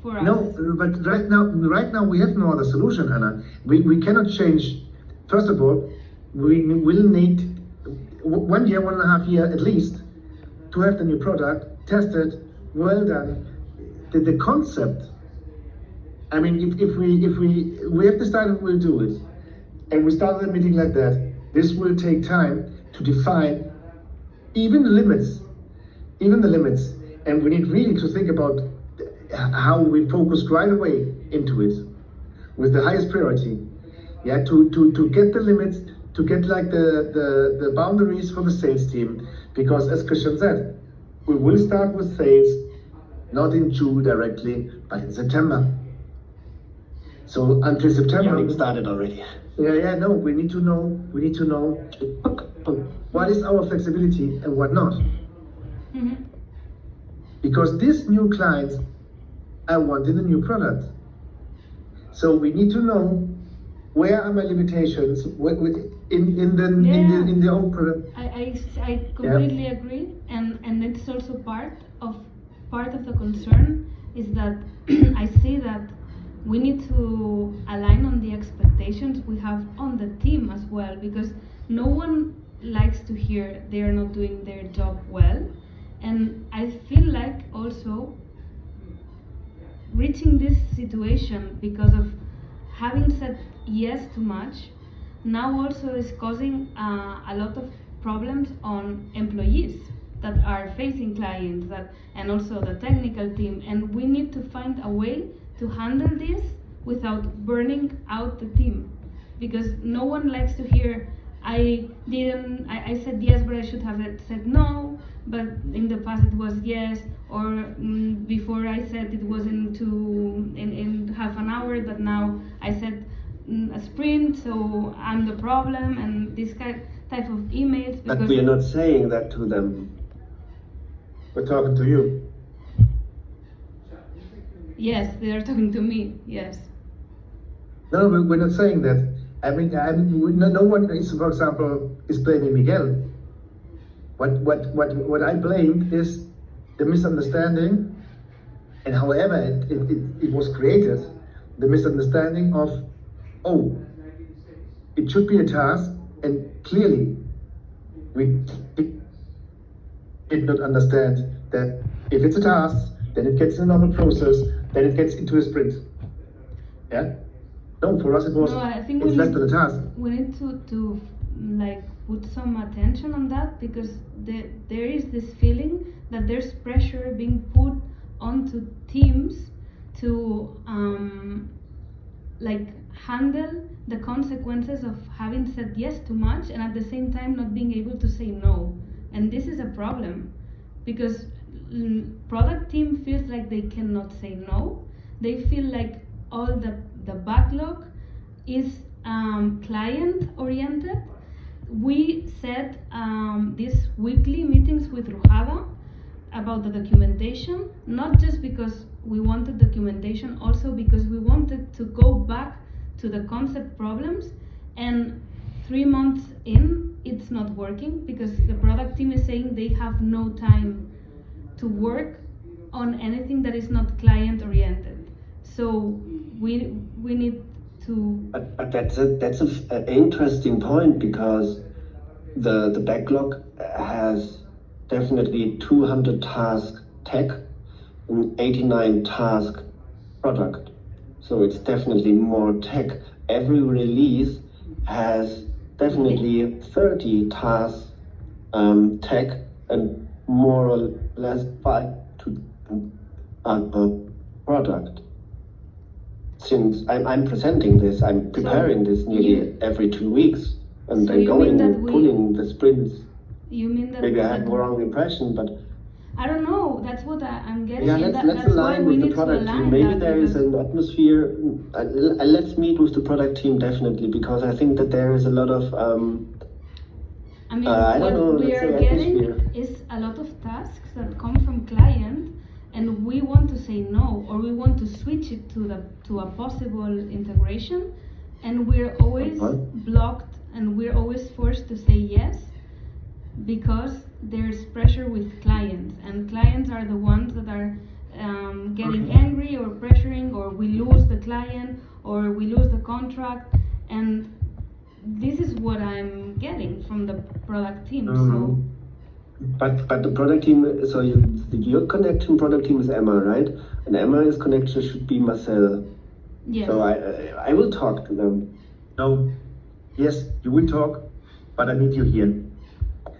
for us. no, but right now we have no other solution, Anna. We cannot change. First of all, we will need 1 year, 1.5 years at least to have the new product tested, well done. The concept. I mean, if we have decided we'll do it, and we started a meeting like that, this will take time to define even the limits, and we need really to think about how we focus right away into it with the highest priority. Yeah, to get the limits, to get like the boundaries for the sales team, because as Christian said, we will start with sales not in June directly, but in September. So until September, Yannick started already. no, we need to know what is our flexibility and what not. because these new clients are wanting the new product. So we need to know where are my limitations in the old product. I completely agree, and it's also part of the concern is that I see that we need to align on the expectations we have on the team as well, because no one likes to hear they are not doing their job well, and I feel like also reaching this situation because of having said yes too much now also is causing a lot of problems on employees that are facing clients and also the technical team, and we need to find a way to handle this without burning out the team, because no one likes to hear I said yes but I should have said no, but in the past it was yes, or before I said it was in half an hour, but now I said a sprint, so I'm the problem, and this type of emails. But we are not saying that to them. We're talking to you. Yes, they are talking to me. Yes. No, we're not saying that. I mean, no one is, for example, is blaming Miguel. What I blamed is the misunderstanding, and however it was created, the misunderstanding of, oh, it should be a task, and clearly we did not understand that if it's a task, then it gets in a normal process, then it gets into a sprint. Yeah? No, for us it was, no, I think it's less than a task. We need to like put some attention on that, because there is this feeling that there's pressure being put onto teams to like handle the consequences of having said yes too much and at the same time not being able to say no. And this is a problem, because product team feels like they cannot say no. They feel like all the backlog is client oriented. We said these weekly meetings with Rujada about the documentation, not just because we wanted documentation, also because we wanted to go back to the concept problems, and 3 months in it's not working because the product team is saying they have no time to work on anything that is not client oriented. So we need to. But that's an interesting point, because the backlog has definitely 200 task tech and 89 task product. So it's definitely more tech. Every release has definitely 30 tasks tech and more or less 5 to product. Since I'm presenting this, I'm preparing this nearly every 2 weeks, and So I'm you going mean that and pulling the sprints. You mean that? Maybe I have that- the wrong impression, but I don't know. That's what I'm getting. yeah, and let's that's why align we with the need to product align team. Maybe that, there is because- an atmosphere. Let's meet with the product team definitely, because I think that there is a lot of I mean, I don't what know, we let's are say getting atmosphere. is a lot of tasks that come from client, and we want to say no, or we want to switch it to a possible integration, and we're always Uh-huh. blocked, and we're always forced to say yes, because there's pressure with clients, and clients are the ones that are getting angry or pressuring, or we lose the client, or we lose the contract, and this is what I'm getting from the product team. So But the product team. So your connection product team is Emma, right? And Emma's connection should be Marcel. yes. So I will talk to them. No, yes, you will talk, but I need you here.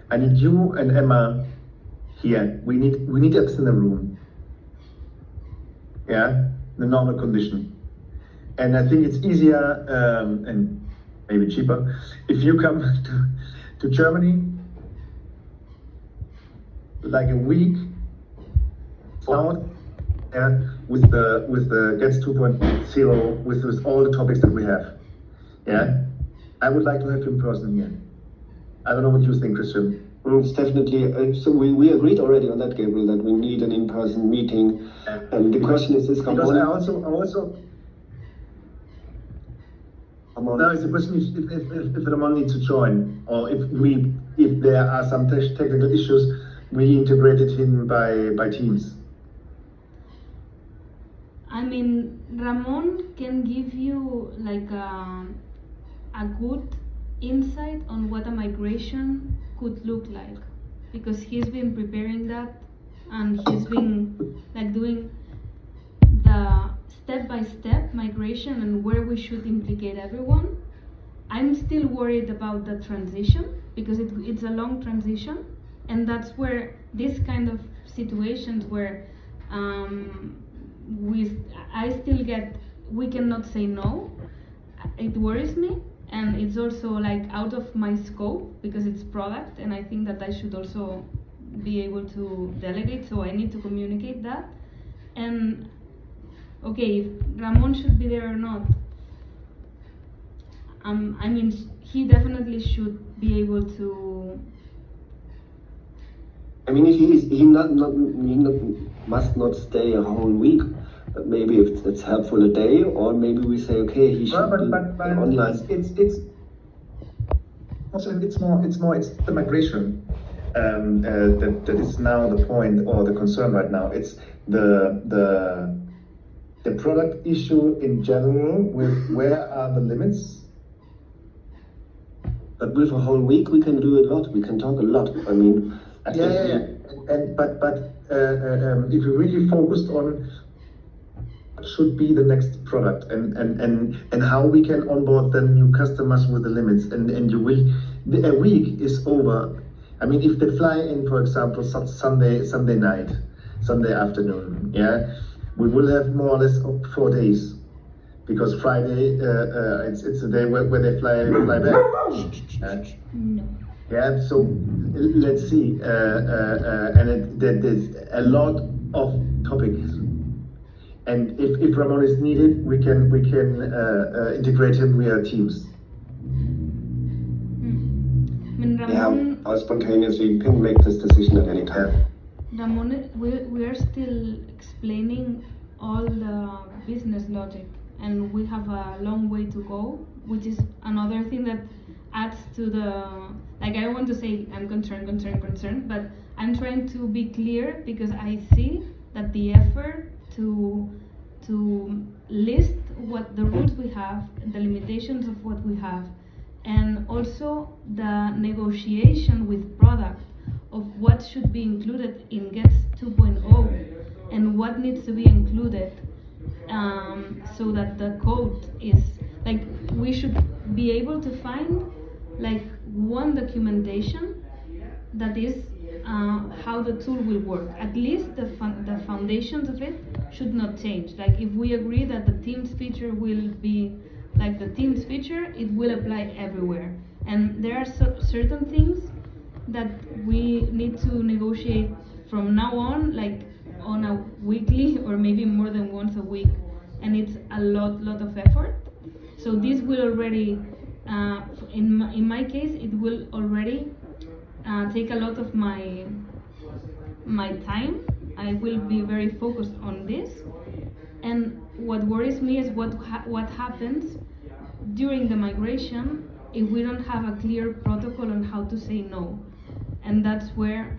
I need you and Emma here. We need us in the room. Yeah, the normal condition. And I think it's easier and maybe cheaper if you come to Germany like a week out, yeah, with the Gets 2.0 with all the topics that we have. Yeah, I would like to have you in person here. I don't know what you think, Christian. It's definitely, so we agreed already on that, Gabriel, that we need an in-person meeting. And the question is because Ramon, I also now it's a question if Ramon needs to join, or if there are some technical issues, we integrated him by Teams. I mean, Ramon can give you like a good insight on what a migration could look like, because he's been preparing that and he's been like doing the step-by-step migration and where we should implicate everyone. I'm still worried about the transition because it's a long transition, and that's where this kind of situations where we cannot say no. It worries me, and it's also like out of my scope because it's product, and I think that I should also be able to delegate, so I need to communicate that. And okay, if Ramon should be there or not, I mean, he definitely should be able to. I mean, he must not stay a whole week, but maybe if it's helpful a day, or maybe we say, okay, he should But be online. It's the migration that is now the point or the concern right now. It's the product issue in general with where are the limits. But with a whole week, we can do a lot. We can talk a lot. I mean, Yeah. But if we really focused on what should be the next product and how we can onboard the new customers with the limits, and you will, a week is over. I mean, if they fly in, for example, Sunday night, Sunday afternoon, yeah, we will have more or less 4 days. Because Friday, it's a day where they fly back. No. Yeah, so let's see, and there's a lot of topics, and if Ramon is needed, we can integrate him via Teams. I mean, Ramon, or spontaneously, you can make this decision at any time. Ramon, we are still explaining all the business logic, and we have a long way to go, which is another thing that adds to the, like, I don't want to say I'm concerned, but I'm trying to be clear because I see that the effort to list what the rules we have, the limitations of what we have, and also the negotiation with product of what should be included in GETS 2.0 and what needs to be included, so that the code is like, we should be able to find like one documentation that is how the tool will work. At least the foundations of it should not change. Like, if we agree that the Teams feature will be like the Teams feature, it will apply everywhere. And there are certain things that we need to negotiate from now on, like on a weekly or maybe more than once a week, and it's a lot of effort. So this will already, in my case, it will already take a lot of my time. I will be very focused on this, and what worries me is what happens during the migration if we don't have a clear protocol on how to say no, and that's where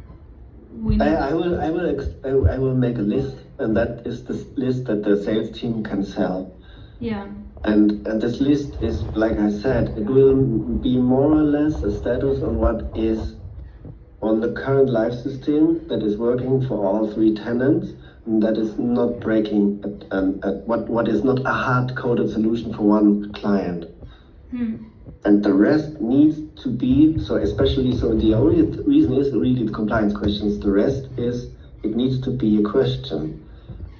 we need. I will make a list, and that is the list that the sales team can sell. Yeah. And this list is, like I said, it will be more or less a status on what is on the current live system that is working for all 3 tenants, and that is not breaking at what is not a hard-coded solution for one client. And the rest needs to be, so especially, so the only reason is really the compliance questions. The rest is, it needs to be a question.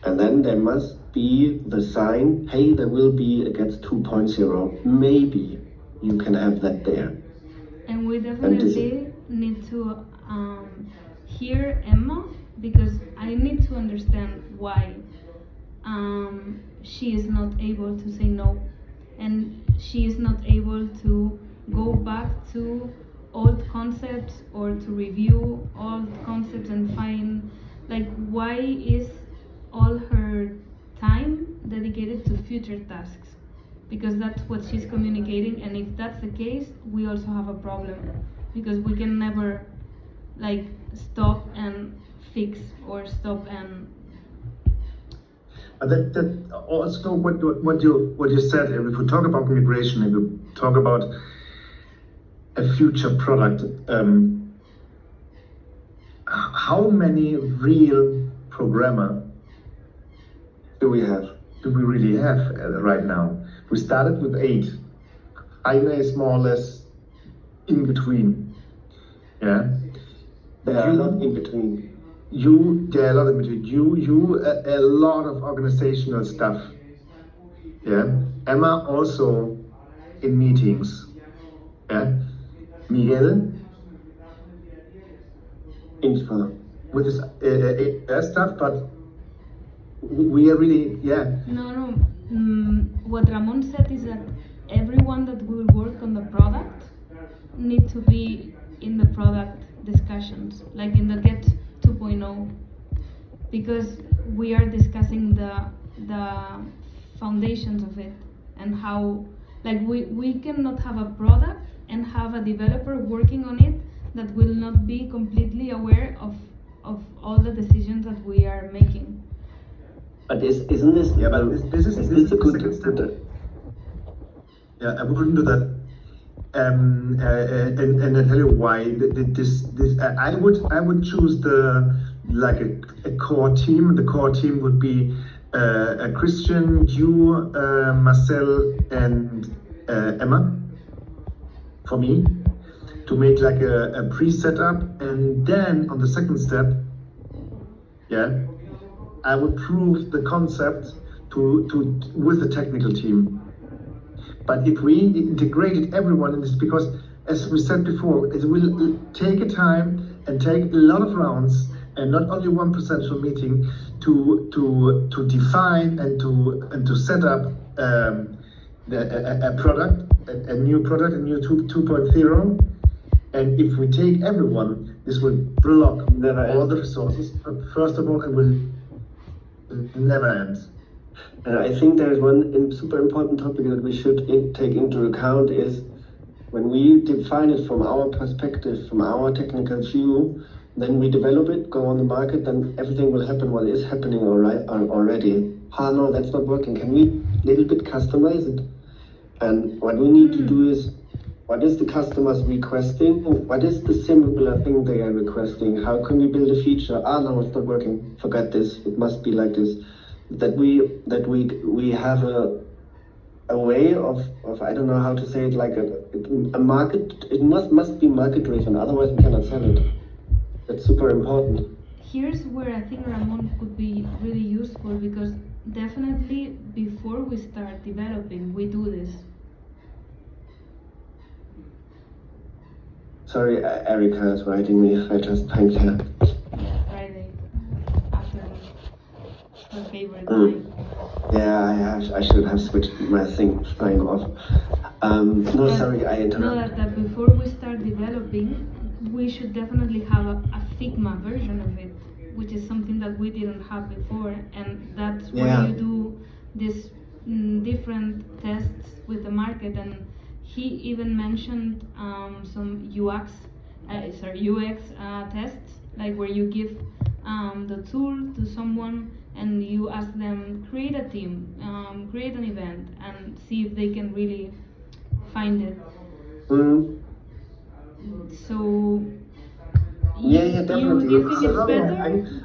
And then there must be the sign, hey, there will be a GETS 2.0. Maybe you can have that there. And we definitely need to hear Emma, because I need to understand why she is not able to say no, and she is not able to go back to old concepts or to review old concepts and find like why is all her time dedicated to future tasks, because that's what she's communicating, and if that's the case we also have a problem because we can never like stop and fix or stop and That also what you said. If we talk about migration, if we talk about a future product, how many real programmer Do we have? do we really have right now? We started with 8. China is more or less in between. Yeah. There are a lot in between. There are a lot in between. A lot of organizational stuff. Yeah. Emma also in meetings. Yeah. Miguel Infra. with his stuff, but we are really, yeah. No. What Ramon said is that everyone that will work on the product need to be in the product discussions, like in the Get 2.0, because we are discussing the foundations of it and how, like we cannot have a product and have a developer working on it that will not be completely aware of all the decisions that we are making. But isn't this? Yeah, but this is a good second step. Yeah, I wouldn't do that. And I tell you why. I would choose a core team. The core team would be a Christian, you, Marcel, and Emma. For me, to make like a pre-setup, and then on the second step, yeah, I would prove the concept with the technical team. But if we integrated everyone in this, because as we said before, it will take a time and take a lot of rounds, and not only one potential meeting to define and to set up a product, a new product, a new 2.0. And if we take everyone, this will block all the resources, first of all, and will never end. And I think there is one super important topic that we should take into account is when we define it from our perspective, from our technical view, then we develop it, go on the market, then everything will happen what is happening already. No, that's not working. Can we little bit customize it? And what we need to do is, what is the customers requesting? What is the similar thing they are requesting? How can we build a feature? No, it's not working. Forget this. It must be like this. That we have a way of I don't know how to say it, like a market. It must be market driven. Otherwise, we cannot sell it. That's super important. Here's where I think Ramon could be really useful, because definitely before we start developing, we do this. Sorry, Erica is writing me. I just thanked her. Friday afternoon, her favorite time. Yeah, I should have switched my thing off. No, sorry, I interrupted. No, that before we start developing, we should definitely have a Figma version of it, which is something that we didn't have before, and that's where you do these different tests with the market. And he even mentioned some UX tests, like where you give the tool to someone and you ask them, create a team, create an event, and see if they can really find it. So definitely. you think it's better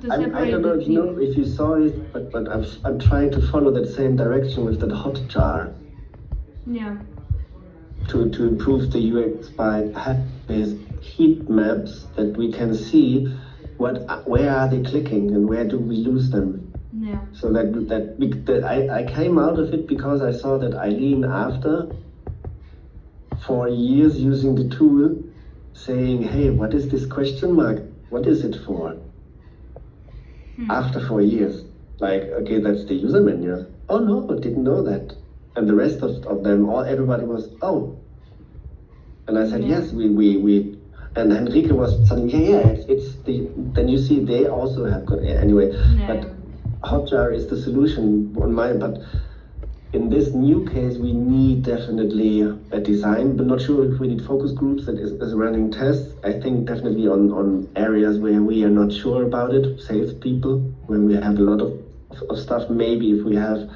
to separate I don't know the team? if you saw it, but I'm trying to follow that same direction with that Hotjar. Yeah. To improve the UX by having heat maps that we can see where are they clicking and where do we lose them. Yeah. So that I came out of it because I saw that Eileen, after 4 years using the tool, saying, hey, what is this question mark? What is it for? After 4 years. Like, okay, that's the user manual. Oh no, I didn't know that. And the rest of them, everybody was, oh. And I said, Yeah. yes, we and Henrike was saying, yeah, it's the, then you see they also have got, anyway, Yeah. but Hotjar is the solution on my, but in this new case, we need definitely a design, but not sure if we need focus groups that is running tests. I think definitely on areas where we are not sure about it, salespeople, when we have a lot of stuff, maybe if we have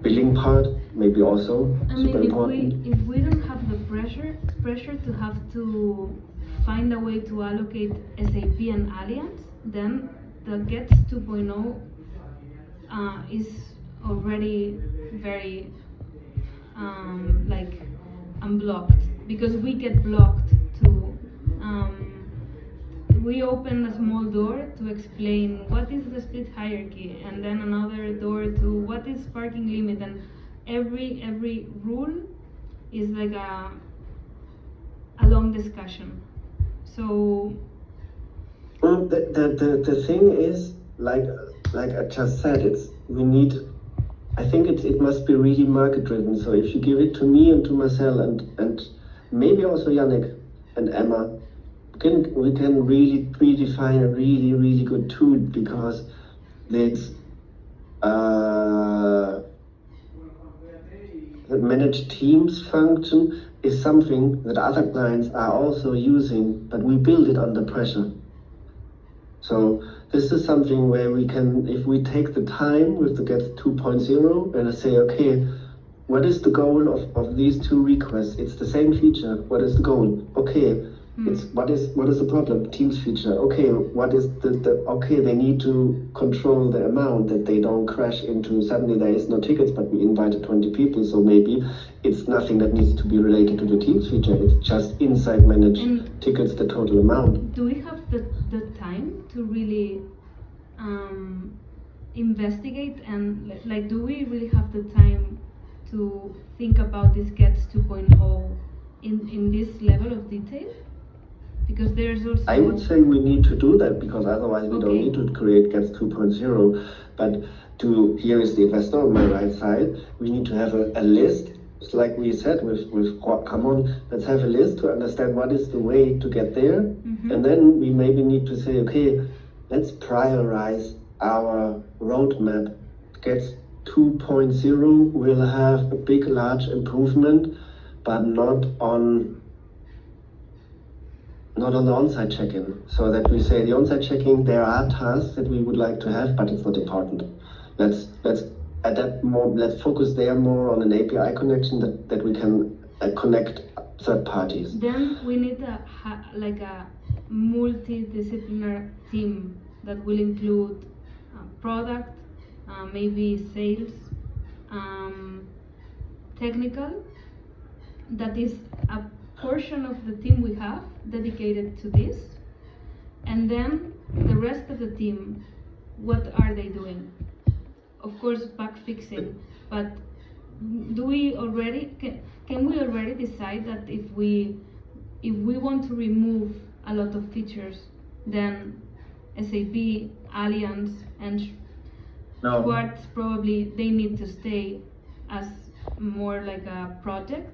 billing part, maybe also I super mean, important. if we don't have the pressure to have to find a way to allocate SAP and Allianz, then the Gets 2.0 is already very like unblocked, because we get blocked to we open a small door to explain what is the split hierarchy, and then another door to what is parking limit, and every rule is like a long discussion. So Well, the thing is, like I just said, it's we need. I think it must be really market driven. So if you give it to me and to Marcel and maybe also Yannick and Emma, we can really predefine a really good tool, because this the managed teams function is something that other clients are also using, but we build it under pressure. So this is something where we can, if we take the time with the Get 2.0 and say, okay, what is the goal of these two requests? It's the same feature. What is the goal? Okay, it's what is the problem? Teams feature. Okay, what is the okay? They need to control the amount that they don't crash into. Suddenly there is no tickets, but we invited 20 people, so maybe it's nothing that needs to be related to the Teams feature. It's just inside managed tickets, the total amount. do we have the time to really investigate, and like do we really have the time to think about this Gets 2.0 in this level of detail? Because there's also I would say we need to do that, because otherwise we don't Okay. need to create Gets 2.0. But here is the investor on my right side. We need to have a list. It's like we said with come on, let's have a list to understand what is the way to get there. Mhm. And then we maybe need to say, okay, let's prioritize our roadmap. Gets 2.0 will have a big, large improvement, but not on the on-site check-in. So that we say the on-site check-in, there are tasks that we would like to have, but it's not important. Let's adapt more. Let's focus there more on an API connection that we can connect third parties. Then we need like a multidisciplinary team that will include product, maybe sales, technical, that is a portion of the team we have dedicated to this, and then the rest of the team, what are they doing? Of course, bug fixing, but do we already can we already decide that if we want to remove a lot of features, then SAP, Allianz, and No. Schwartz probably they need to stay as more like a project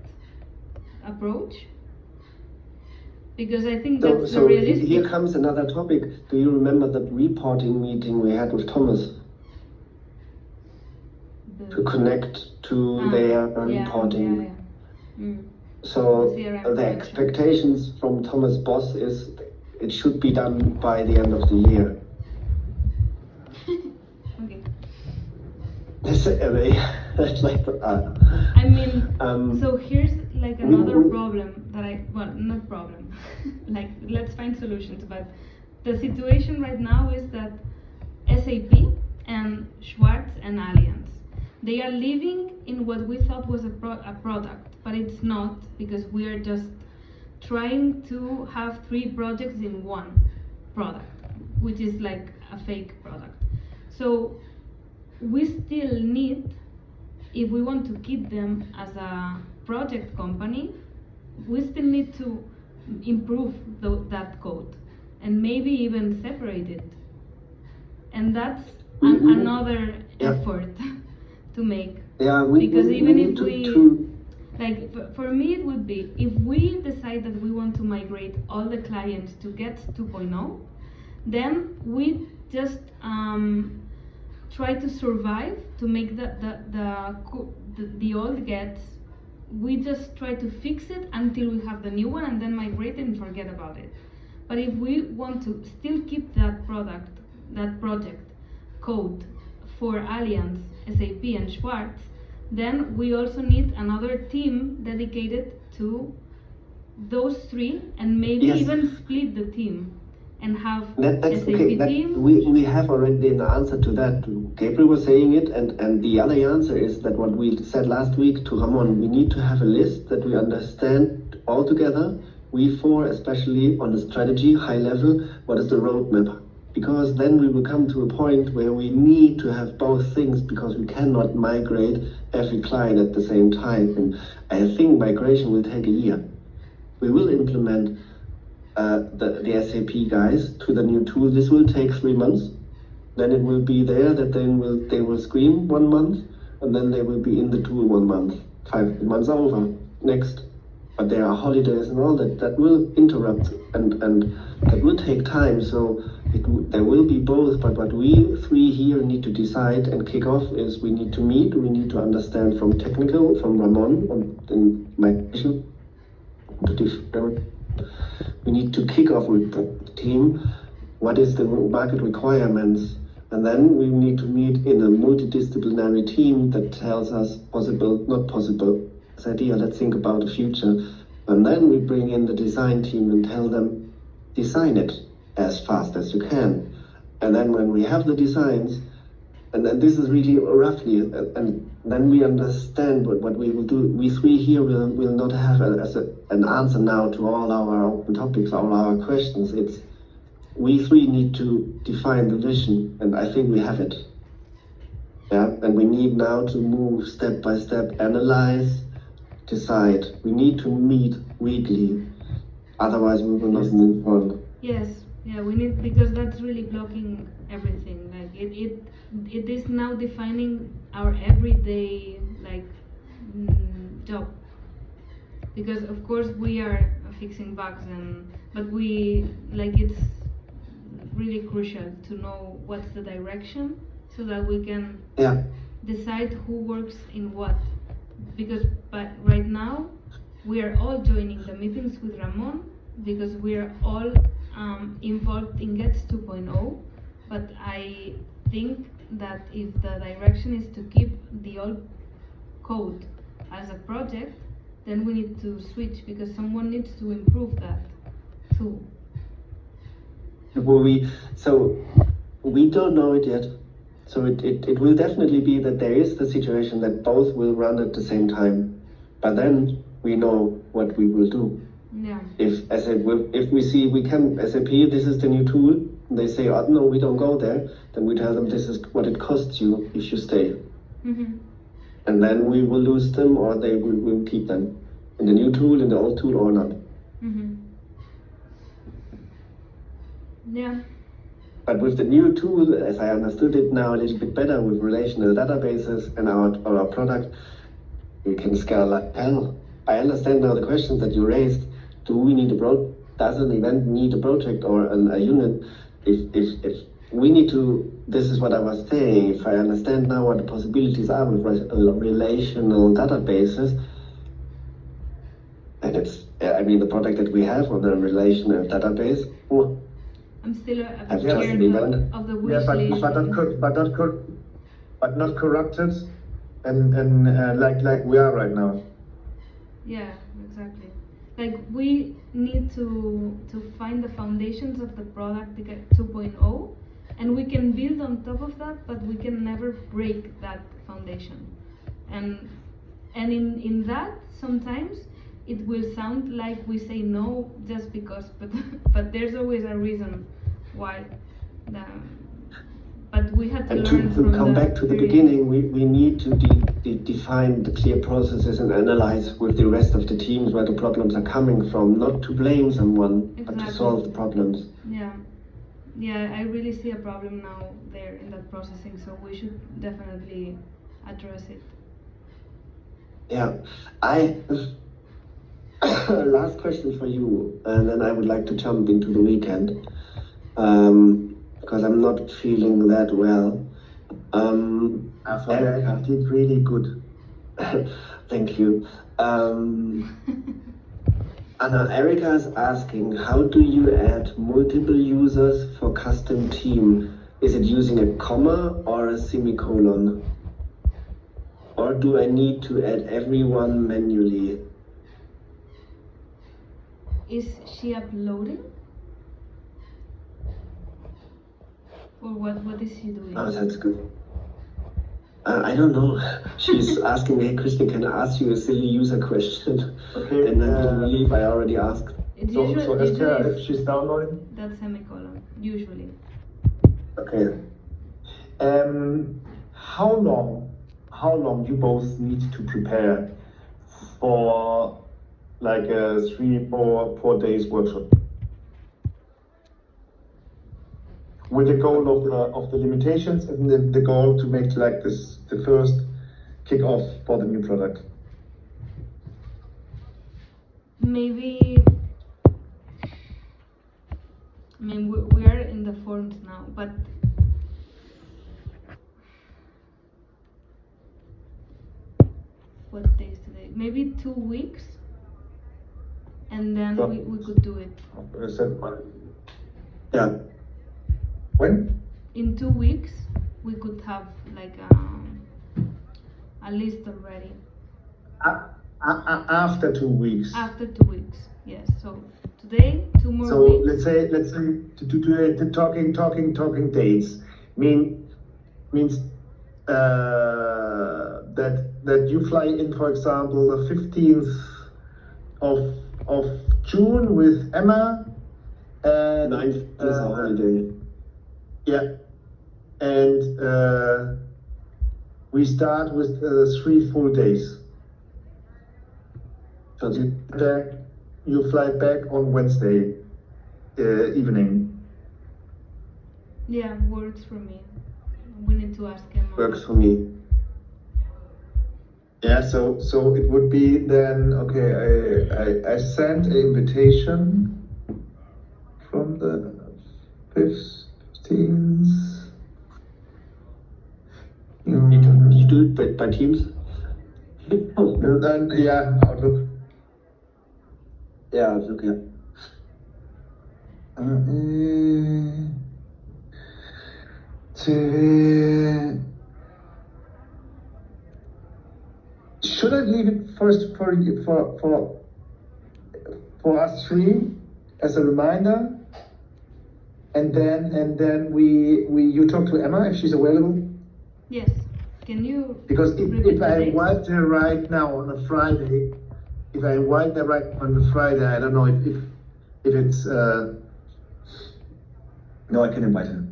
approach? Because I think that's So realistic. here comes another topic. Do you remember the reporting meeting we had with Thomas to connect to their reporting? Yeah. Mm. So CRM the connection. expectations from Thomas Boss is it should be done by the end of the year. Okay. That's like I mean, Um, so here's like another problem that not problem, like let's find solutions, but the situation right now is that SAP and Schwartz and Allianz, they are living in what we thought was a product, but it's not, because we are just trying to have 3 projects in one product, which is like a fake product. So we still need, if we want to keep them as a project company, we still need to improve that code and maybe even separate it. And that's another Yeah. effort to make. Yeah, we Because we even need if we Like for me, it would be if we decide that we want to migrate all the clients to Gets 2.0, then we just try to survive to make the old Gets. We just try to fix it until we have the new one, and then migrate and forget about it. But if we want to still keep that project code for Allianz, SAP, and Schwarz, then we also need another team dedicated to those three, and maybe Yes. even split the team and have That's SAP okay. team. We have already an answer to that. Gabriel was saying it, and the other answer is that what we said last week to Ramon, we need to have a list that we understand all together, we four, especially on the strategy, high level, what is the roadmap? Because then we will come to a point where we need to have both things, because we cannot migrate every client at the same time. And I think migration will take a year. We will implement the SAP guys to the new tool. This will take 3 months. Then it will be there, that they will scream 1 month, and then they will be in the tool 1 month. 5 months over. Next. But there are holidays and all that will interrupt, and that will take time. So there will be both, but what we three here need to decide and kick off is we need to meet, we need to understand from technical, from Ramon and my issue, we need to kick off with the team, what is the market requirements, and then we need to meet in a multidisciplinary team that tells us possible, not possible, this idea, let's think about the future, and then we bring in the design team and tell them, design it as fast as you can. And then when we have the designs, and then this is really roughly, and then we understand what we will do. We three here will not have an answer now to all our open topics, all our questions. It's we three need to define the vision, and I think we have it. Yeah, and we need now to move step by step, analyze, decide. We need to meet weekly, otherwise we will not move on. Yes, yeah, we need, because that's really blocking everything. Like it is now defining our everyday job. Because of course we are fixing bugs, but it's really crucial to know what's the direction so that we can decide who works in what. Because right now we are all joining the meetings with Ramon because we are all involved in Gets 2.0, but I think that if the direction is to keep the old code as a project, then we need to switch because someone needs to improve that too. So we don't know it yet. So it will definitely be that there is the situation that both will run at the same time, but then we know what we will do. Yeah. If we see we can SAP, this is the new tool, and they say, oh no, we don't go there, then we tell them this is what it costs you if you stay. Mm-hmm. And then we will lose them, or they will keep them in the new tool, in the old tool, or not. Mm-hmm. Yeah. But with the new tool, as I understood it now a little bit better with relational databases and our product, we can scale like hell. I understand now the questions that you raised. Do we need does an event need a project or a unit? If we need to, this is what I was saying, if I understand now what the possibilities are with relational databases, and the product that we have on the relational database, I'm still a bit I've scared just been of the wish Yeah, list. but not corrupted, and like we are right now. Yeah, exactly. Like we need to find the foundations of the product to get 2.0, and we can build on top of that, but we can never break that foundation. And in that, sometimes it will sound like we say no just because, but there's always a reason why. But we had to and learn to from come back to the experience. beginning, we need to define the clear processes and analyze with the rest of the teams where the problems are coming from, not to blame someone, but to Exactly. solve the problems. Yeah, I really see a problem now there in that processing, so we should definitely address it. Yeah, I last question for you, and then I would like to jump into the weekend because I'm not feeling that well. I did really good. Thank you. Anna, Erica is asking, how do you add multiple users for custom team? Is it using a comma or a semicolon? Or do I need to add everyone manually? Is she uploading? Or what is she doing? Oh, that's good. I don't know. She's asking me, hey, Christian, can I ask you a silly user question? Okay. And I didn't believe I already asked. It's So usually Esther, if she's downloading. that semicolon, usually. Okay. How long you both need to prepare for like a 3-4 days workshop? With the goal of the limitations and the goal to make like this the first kick-off for the new product. Maybe, I mean, we are in the forms now, but what day is today? Maybe 2 weeks, and then So- we could do it. Yeah. When? In 2 weeks, we could have like a list already. After 2 weeks. After 2 weeks, yes. So today, 2 more So weeks. let's say to talking dates means that you fly in, for example, the 15th of June with Emma, and 9th is a holiday. yeah, and we start with 3 full days. So You fly back on Wednesday evening. Yeah, works for me. We need to ask him. works for me. Yeah, so it would be then okay. I sent an invitation from the 15th. You do it by Teams? And then yeah, Outlook. Yeah, it's okay. Should I leave it first for us three as a reminder, and then you talk to Emma if she's available? Yes. Can you? Because repeat if the I dates? invite her right now on a Friday, I don't know if it's no, I can invite her.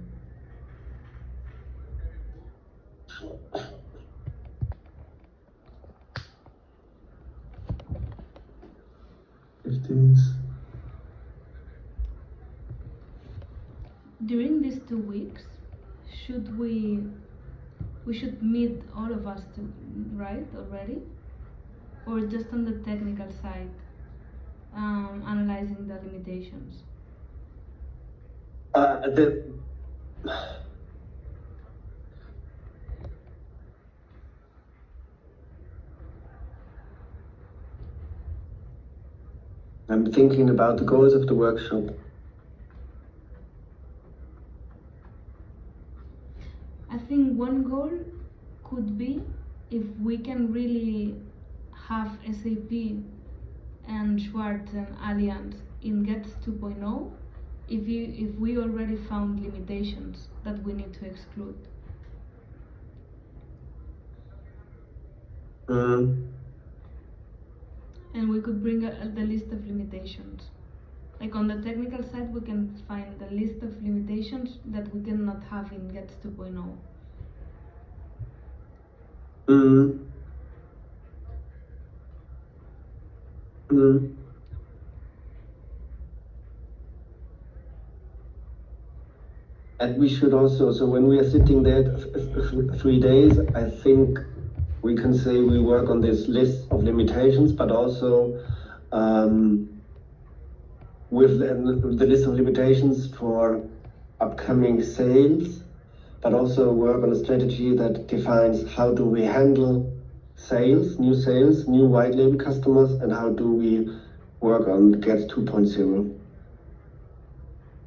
During these 2 weeks, should we should meet all of us to, right, already? Or just on the technical side, analyzing the limitations? I'm thinking about the goals of the workshop. I think one goal could be if we can really have SAP and Schwartz and Allianz in GETS 2.0, if we already found limitations that we need to exclude. And we could bring the list of limitations. Like on the technical side, we can find the list of limitations that we cannot have in GETS 2.0. And we should also, so when we are sitting there 3 days, I think we can say we work on this list of limitations, but also with the list of limitations for upcoming sales, but also work on a strategy that defines how do we handle sales, new white label customers, and how do we work on Get 2.0.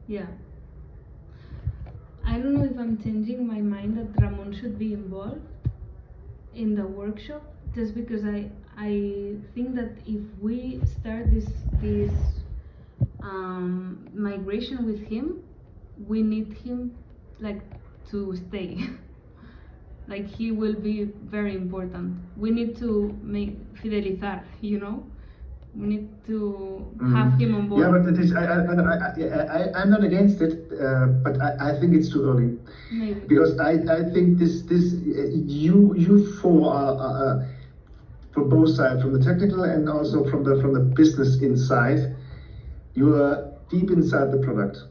Yeah. I don't know if I'm changing my mind that Ramon should be involved in the workshop, just because I think that if we start this migration with him, we need him like to stay. Like he will be very important. We need to make fidelizar, you know. We need to have him on board. Yeah, but it is, I'm not against it, but I think it's too early. Maybe. Because I think you four are from both sides, from the technical and also from the business inside, you are deep inside the product.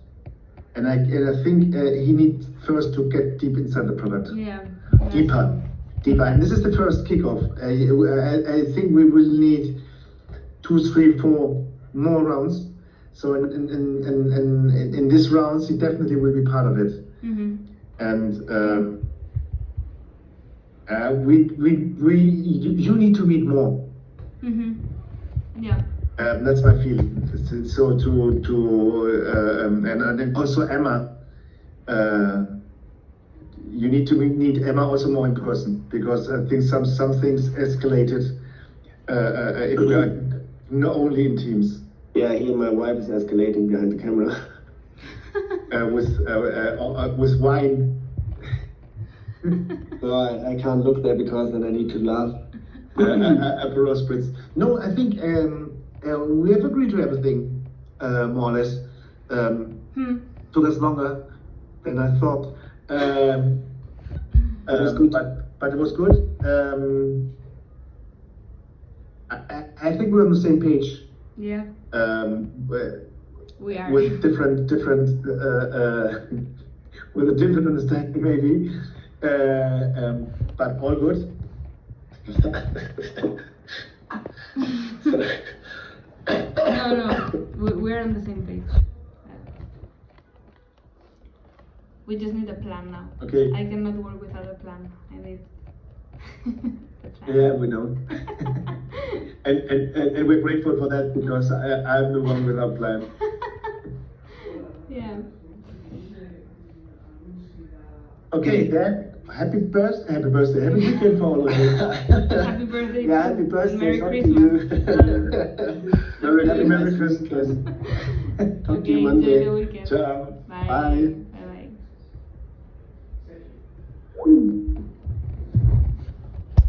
And I think he needs first to get deep inside the product. Yeah. Deeper. And this is the first kickoff. I think we will need 2, 3, 4 more rounds. So in this rounds, he definitely will be part of it. Mm-hmm. And you need to meet more. Mm-hmm. Yeah. That's my feeling. So and also Emma. You need to meet Emma also more in person, because I think some things escalated if we are not only in Teams. Yeah, my wife is escalating behind the camera. With wine. So I can't look there because then I need to laugh. Aperol spritz. No, I think we have agreed to everything, more or less. Took us longer than I thought. It was good. But it was good. I think we're on the same page. Yeah. We are. With different with a different understanding maybe. But all good. No, we're on the same page. We just need a plan now. Okay. I cannot work without a plan. I need the plan. Yeah, we know. and we're grateful for that, because I'm the one without plan. Yeah. Okay, then happy birthday, happy weekend for all of you. Happy birthday. Yeah, happy birthday. Merry Talk to Christmas. Happy Merry Christmas. Talk to you Okay, Monday. enjoy the weekend. Ciao. Bye. Bye. Bye.